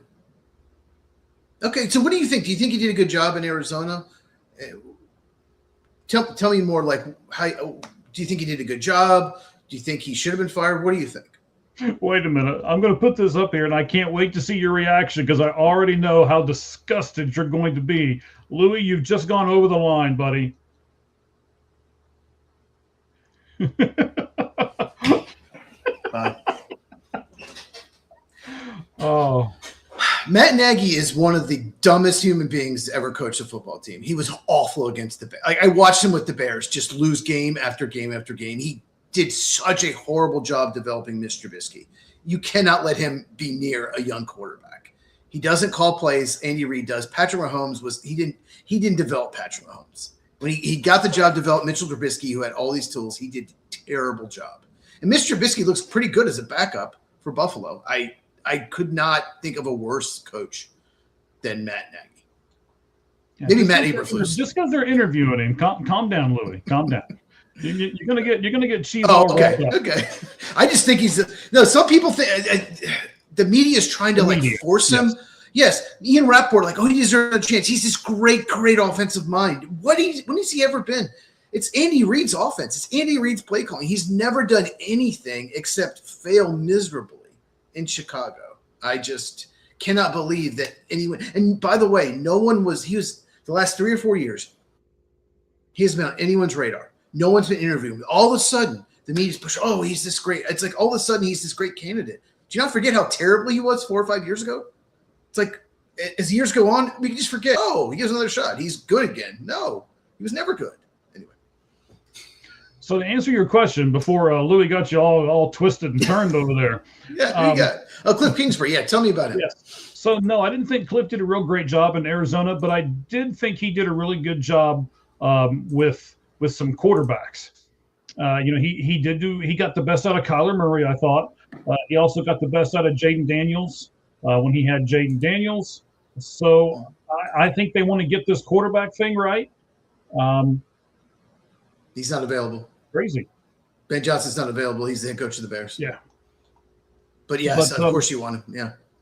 Okay, so what do you think? Do you think he did a good job in Arizona? Tell me more. Like, how do you think he did a good job? Do you think he should have been fired? What do you think?
Wait a minute. I'm going to put this up here, and I can't wait to see your reaction because I already know how disgusted you're going to be. Louis, you've just gone over the line, buddy. Oh.
Matt Nagy is one of the dumbest human beings to ever coach a football team. He was awful against the Bears. I watched him with the Bears just lose game after game after game. He did such a horrible job developing Mr. Trubisky. You cannot let him be near a young quarterback. He doesn't call plays. Andy Reid does. Patrick Mahomes he didn't develop Patrick Mahomes. When he got the job, developed Mitchell Trubisky, who had all these tools. He did a terrible job. And Mr. Trubisky looks pretty good as a backup for Buffalo. I could not think of a worse coach than Matt Nagy.
Yeah,
maybe Matt Eberflus.
Just because they're interviewing him, calm down, Louis. Calm down. You're gonna get cheese.
Oh, okay. I just think some people think the media is trying to force him. Yes, Ian Rappaport, he deserves a chance. He's this great offensive mind. When has he ever been? It's Andy Reid's offense. It's Andy Reid's play calling. He's never done anything except fail miserably in Chicago. I just cannot believe that anyone. And by the way, he was the last 3 or 4 years. He hasn't been on anyone's radar. No one's been interviewing him. All of a sudden, the media's push. Oh, he's this great. It's like all of a sudden he's this great candidate. Do you not forget how terrible he was 4 or 5 years ago? It's like as years go on, we can just forget. Oh, he gives another shot. He's good again. No, he was never good. Anyway.
So to answer your question, before Louis got you all twisted and turned over there.
Yeah, you got it. Cliff Kingsbury. Yeah, tell me about him.
Yes. So no, I didn't think Cliff did a real great job in Arizona, but I did think he did a really good job with some quarterbacks. He got the best out of Kyler Murray, I thought. He also got the best out of Jaden Daniels when he had Jaden Daniels. So I think they want to get this quarterback thing right.
He's not available.
Crazy.
Ben Johnson's not available. He's the head coach of the Bears.
Yeah.
But yes, of course you want him.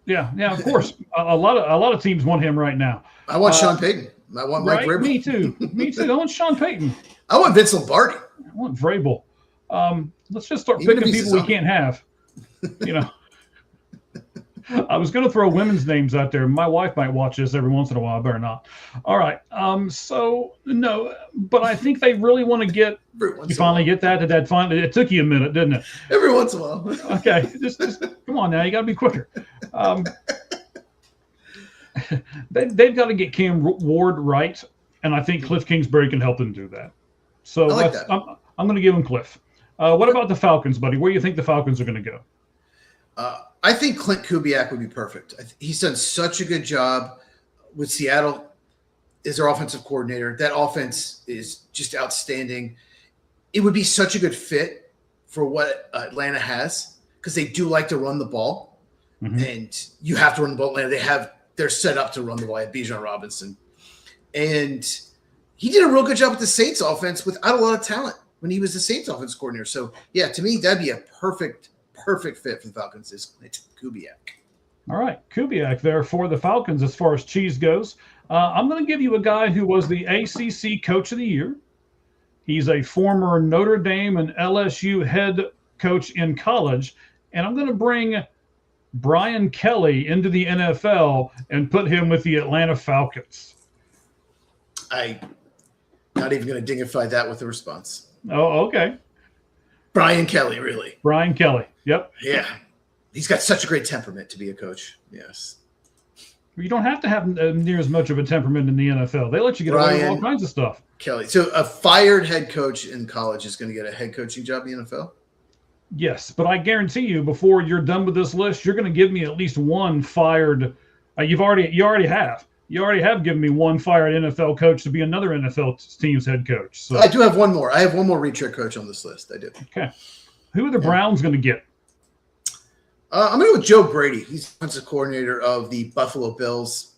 Yeah.
Yeah, of course. a lot of teams want him right now.
I want Sean Payton. I want Mike Vrabel.
Me too. I want Sean Payton.
I want Vince Lombardi.
I want Vrabel. Let's just start picking people we can't have. I was going to throw women's names out there. My wife might watch this every once in a while. I better not. All right. So no, but I think they really want to get. You finally get that. It took you a minute, didn't it?
Every once in a while.
Okay. Just come on now. You got to be quicker. They've got to get Cam Ward right, and I think Cliff Kingsbury can help them do that. So
I like that.
I'm going to give him Cliff. What about the Falcons, buddy? Where do you think the Falcons are going to go?
I think Clint Kubiak would be perfect. He's done such a good job with Seattle is their offensive coordinator. That offense is just outstanding. It would be such a good fit for what Atlanta has because they do like to run the ball, and you have to run the ball. Atlanta, they're set up to run the ball. At Bijan Robinson, and he did a real good job with the Saints offense without a lot of talent when he was the Saints offense coordinator. So yeah, to me, that'd be a perfect fit for the Falcons. Is Kubiak.
All right, Kubiak there for the Falcons as far as Cheese goes. I'm going to give you a guy who was the ACC Coach of the Year. He's a former Notre Dame and LSU head coach in college, and I'm going to bring Brian Kelly into the NFL and put him with the Atlanta Falcons.
I'm not even going to dignify that with a response.
Oh, okay.
Brian Kelly, really.
Brian Kelly, yep.
Yeah. He's got such a great temperament to be a coach. Yes.
You don't have to have near as much of a temperament in the NFL. They let you get away with all kinds of stuff.
Kelly. So a fired head coach in college is going to get a head coaching job in the NFL?
Yes, but I guarantee you, before you're done with this list, you're going to give me at least one fired. You already have given me one fired NFL coach to be another NFL team's head coach. So
I do have one more. I have one more retread coach on this list. I do.
Okay. Who are the Browns going to get?
I'm going to go with Joe Brady. He's defensive coordinator of the Buffalo Bills.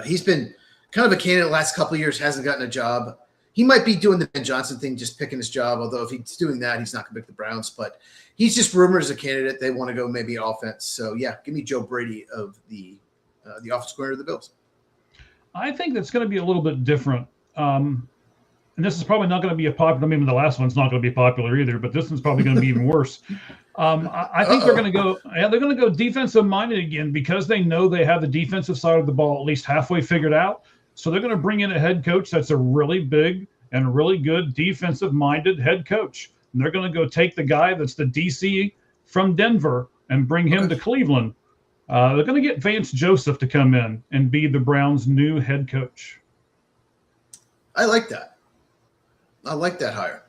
He's been kind of a candidate the last couple of years, hasn't gotten a job. He might be doing the Ben Johnson thing, just picking his job, although if he's doing that, he's not going to pick the Browns. But he's just rumored as a candidate. They want to go maybe offense. So, yeah, give me Joe Brady of the offensive coordinator of the Bills.
I think that's going to be a little bit different. And this is probably not going to be a popular. I mean, the last one's not going to be popular either, but this one's probably going to be even worse. I think they're going to go. Yeah, they're going to go defensive minded again because they know they have the defensive side of the ball at least halfway figured out. So they're going to bring in a head coach that's a really big and really good defensive minded head coach. And they're going to go take the guy that's the DC from Denver and bring him to Cleveland. They're going to get Vance Joseph to come in and be the Browns' new head coach.
I like that. I like that hire.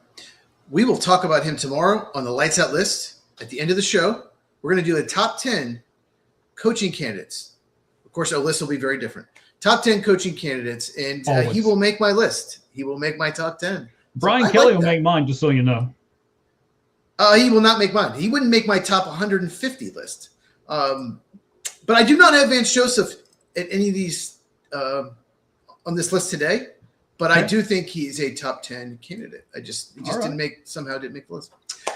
We will talk about him tomorrow on the Lights Out list. At the end of the show, we're going to do a top 10 coaching candidates. Of course, our list will be very different. Top 10 coaching candidates, and he will make my list. He will make my top 10.
Brian Kelly will make mine, just so you know.
He will not make mine. He wouldn't make my top 150 list. But I do not have Vance Joseph at any of these on this list today. But I do think he's a top 10 candidate. He just didn't make the list.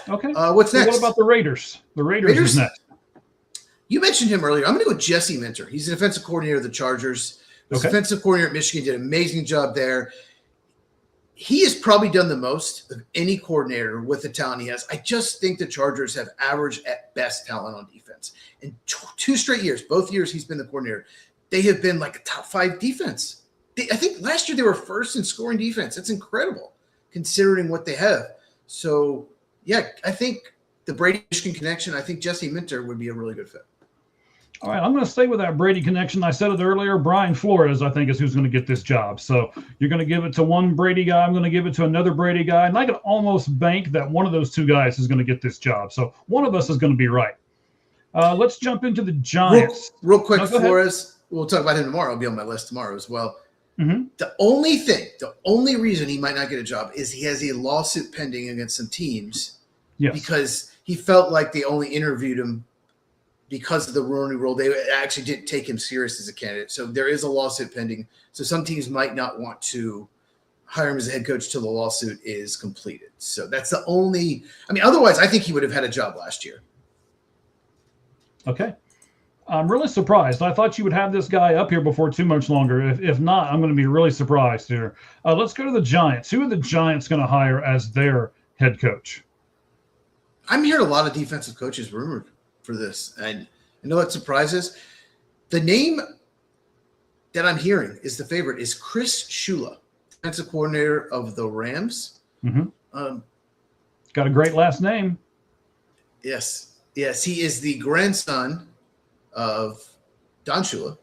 Okay.
What's next?
What about the Raiders? The Raiders is next.
You mentioned him earlier. I'm going to go with Jesse Minter. He's the defensive coordinator of the Chargers. The defensive coordinator at Michigan, did an amazing job there. He has probably done the most of any coordinator with the talent he has. I just think the Chargers have average at best talent on defense. In 2 straight years, both years he's been the coordinator, they have been like a top 5 defense. I think last year they were first in scoring defense. That's incredible considering what they have. So, yeah, I think the Brady-Michigan connection, I think Jesse Minter would be a really good fit.
All right, I'm going to stay with that Brady connection. I said it earlier. Brian Flores, I think, is who's going to get this job. So you're going to give it to one Brady guy. I'm going to give it to another Brady guy. And I can almost bank that one of those 2 guys is going to get this job. So one of us is going to be right. Let's jump into the Giants.
Real quick, Flores, we'll talk about him tomorrow. I'll be on my list tomorrow as well.
Mm-hmm.
The only reason he might not get a job is he has a lawsuit pending against some teams because he felt like they only interviewed him because of the Rooney Rule. They actually didn't take him serious as a candidate. So there is a lawsuit pending. So some teams might not want to hire him as a head coach till the lawsuit is completed. So that's the only – otherwise I think he would have had a job last year.
Okay. I'm really surprised. I thought you would have this guy up here before too much longer. If not, I'm going to be really surprised here. Let's go to the Giants. Who are the Giants going to hire as their head coach?
I'm hearing a lot of defensive coaches rumored for this. And I know it surprises. The name that I'm hearing is the favorite is Chris Shula, defensive coordinator of the Rams.
Mm-hmm. Got a great last name.
Yes. Yes, he is the grandson of Don Shula.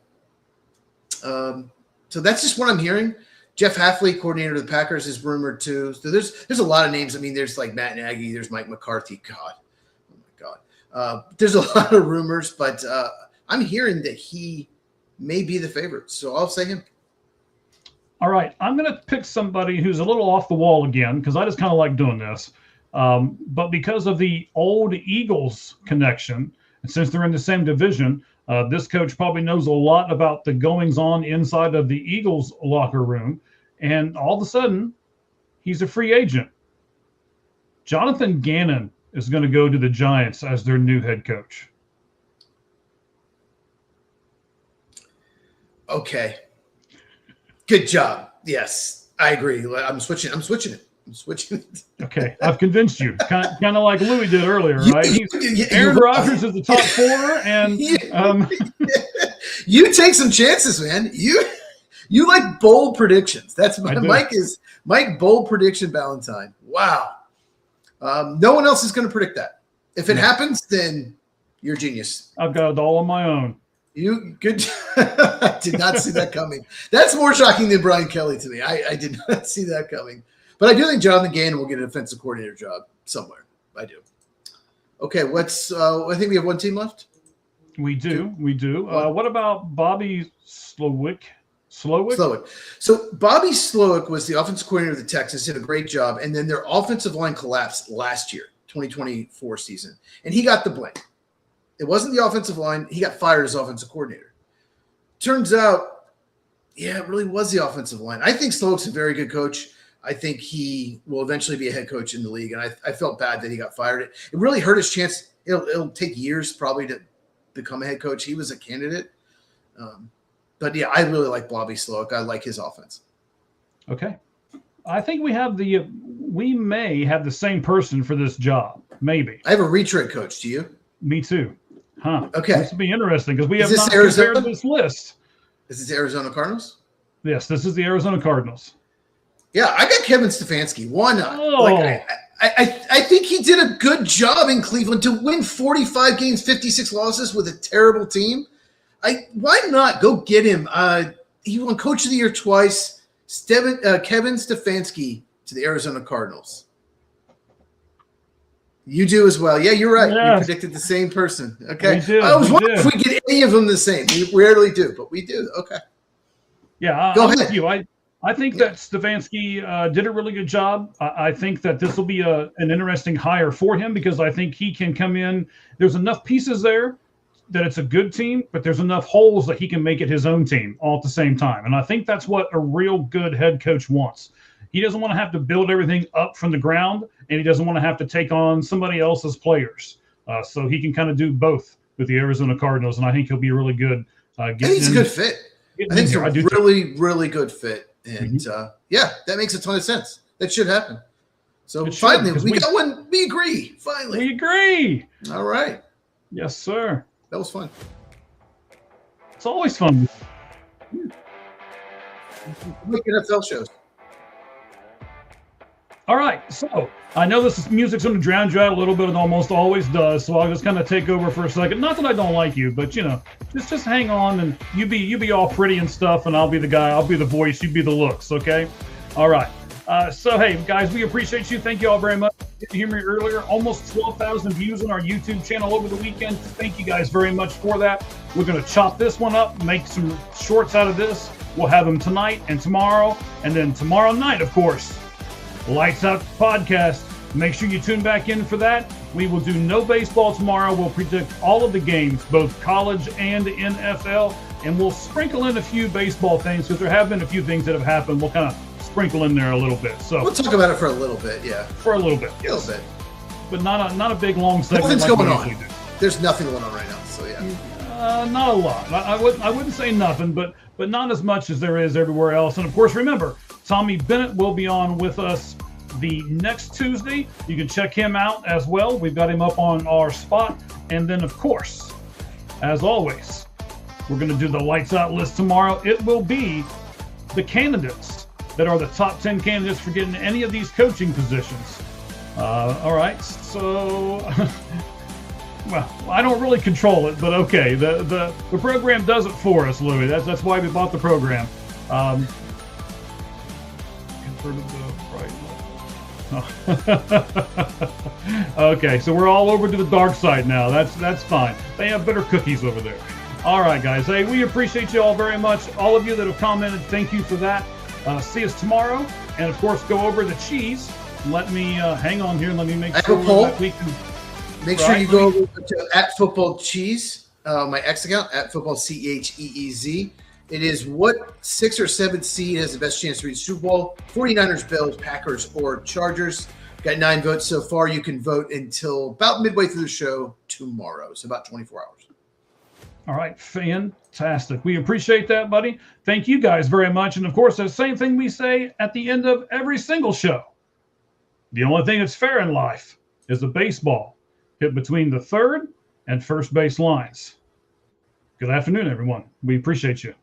So that's just what I'm hearing. Jeff Hafley, coordinator of the Packers, is rumored too. So there's a lot of names. There's like Matt Nagy, there's Mike McCarthy. God, oh my God. There's a lot of rumors, but I'm hearing that he may be the favorite. So I'll say him.
All right, I'm going to pick somebody who's a little off the wall again because I just kind of like doing this. But because of the old Eagles connection, and since they're in the same division, this coach probably knows a lot about the goings-on inside of the Eagles locker room. And all of a sudden, he's a free agent. Jonathan Gannon is going to go to the Giants as their new head coach.
Okay. Good job. Yes, I agree. I'm switching it.
Okay, I've convinced you. Kind of like Louis did earlier, right? Aaron Rodgers is the top 4, and
you take some chances, man. You like bold predictions. That's Mike bold prediction Valentine. Wow. No one else is going to predict that. If it happens, then you're a genius.
I've got it all on my own.
You good? I did not see that coming. That's more shocking than Brian Kelly to me. I did not see that coming. But I do think Jonathan Gannon will get an offensive coordinator job somewhere. I do. Okay, I think we have one team left.
We do. What about Bobby Slowick?
Slowick. So Bobby Slowick was the offensive coordinator of the Texans, did a great job, and then their offensive line collapsed last year, 2024 season, and he got the blame. It wasn't the offensive line. He got fired as offensive coordinator. Turns out, it really was the offensive line. I think Slowick's a very good coach. I think he will eventually be a head coach in the league, and I felt bad that he got fired. It really hurt his chance. It'll take years probably to become a head coach. He was a candidate. But, I really like Bobby Slowick. I like his offense.
Okay. I think we may have the same person for this job. Maybe.
I have a retread coach. Do you?
Me too. Huh.
Okay.
This will be interesting because we have not
Arizona?
compared this list.
Is this Arizona Cardinals?
Yes, this is the Arizona Cardinals.
Yeah, I got Kevin Stefanski. Why not? I think he did a good job in Cleveland to win 45 games, 56 losses with a terrible team. Why not go get him? He won Coach of the Year twice. Kevin Stefanski to the Arizona Cardinals. You do as well. Yeah, you're right.
Yes.
We predicted the same person. Okay.
I
was wondering if we get any of them the same. We rarely do, but we do. Okay.
Yeah,
go
I'm
ahead.
with you. I think that Stefanski did a really good job. I think that this will be an interesting hire for him because I think he can come in. There's enough pieces there that it's a good team, but there's enough holes that he can make it his own team all at the same time. And I think that's what a real good head coach wants. He doesn't want to have to build everything up from the ground, and he doesn't want to have to take on somebody else's players. So he can kind of do both with the Arizona Cardinals, and I think he'll be really good.
I think he's a good fit. I think it's a really, really good fit. And, that makes a ton of sense. That should happen. So finally, we got one. We agree. Finally.
We agree.
All right.
Yes, sir.
That was fun.
It's always fun.
Make NFL shows.
All right, so I know this music's going to drown you out a little bit. It almost always does. So I'll just kind of take over for a second. Not that I don't like you, but just hang on and you be all pretty and stuff, and I'll be the guy. I'll be the voice. You be the looks. Okay. All right. So hey, guys, we appreciate you. Thank you all very much. You hear me earlier. Almost 12,000 views on our YouTube channel over the weekend. Thank you guys very much for that. We're going to chop this one up, make some shorts out of this. We'll have them tonight and tomorrow, and then tomorrow night, of course. Lights Out Podcast. Make sure you tune back in for that. We will do no baseball tomorrow. We'll predict all of the games, both college and NFL, and we'll sprinkle in a few baseball things because there have been a few things that have happened. We'll kind of sprinkle in there a little bit. So
we'll talk about it for a little bit, yeah.
For a little bit,
yes. A little bit,
but not a big long segment.
Nothing's going on. There's nothing going on right now, so yeah.
Not a lot. I wouldn't say nothing, but not as much as there is everywhere else. And of course, remember, Tommy Bennett will be on with us the next Tuesday. You can check him out as well. We've got him up on our spot. And then, of course, as always, we're going to do the Lights Out list tomorrow. It will be the candidates that are the top 10 candidates for getting any of these coaching positions. All right, so... Well, I don't really control it, but okay. The program does it for us, Louis. That's why we bought the program. Okay, so we're all over to the dark side now. That's fine. They have better cookies over there. All right, guys. Hey, we appreciate you all very much. All of you that have commented, thank you for that. See us tomorrow. And, of course, go over the cheese. Let me hang on here and let me make sure that we can.
Make sure you go over to @footballcheese, my X account, @footballcheez. It is what 6th or 7th seed has the best chance to reach Super Bowl? 49ers, Bills, Packers, or Chargers. Got 9 votes so far. You can vote until about midway through the show tomorrow. So about 24 hours.
All right, fantastic. We appreciate that, buddy. Thank you guys very much. And, of course, the same thing we say at the end of every single show. The only thing that's fair in life is a baseball hit between the third and first base lines. Good afternoon, everyone. We appreciate you.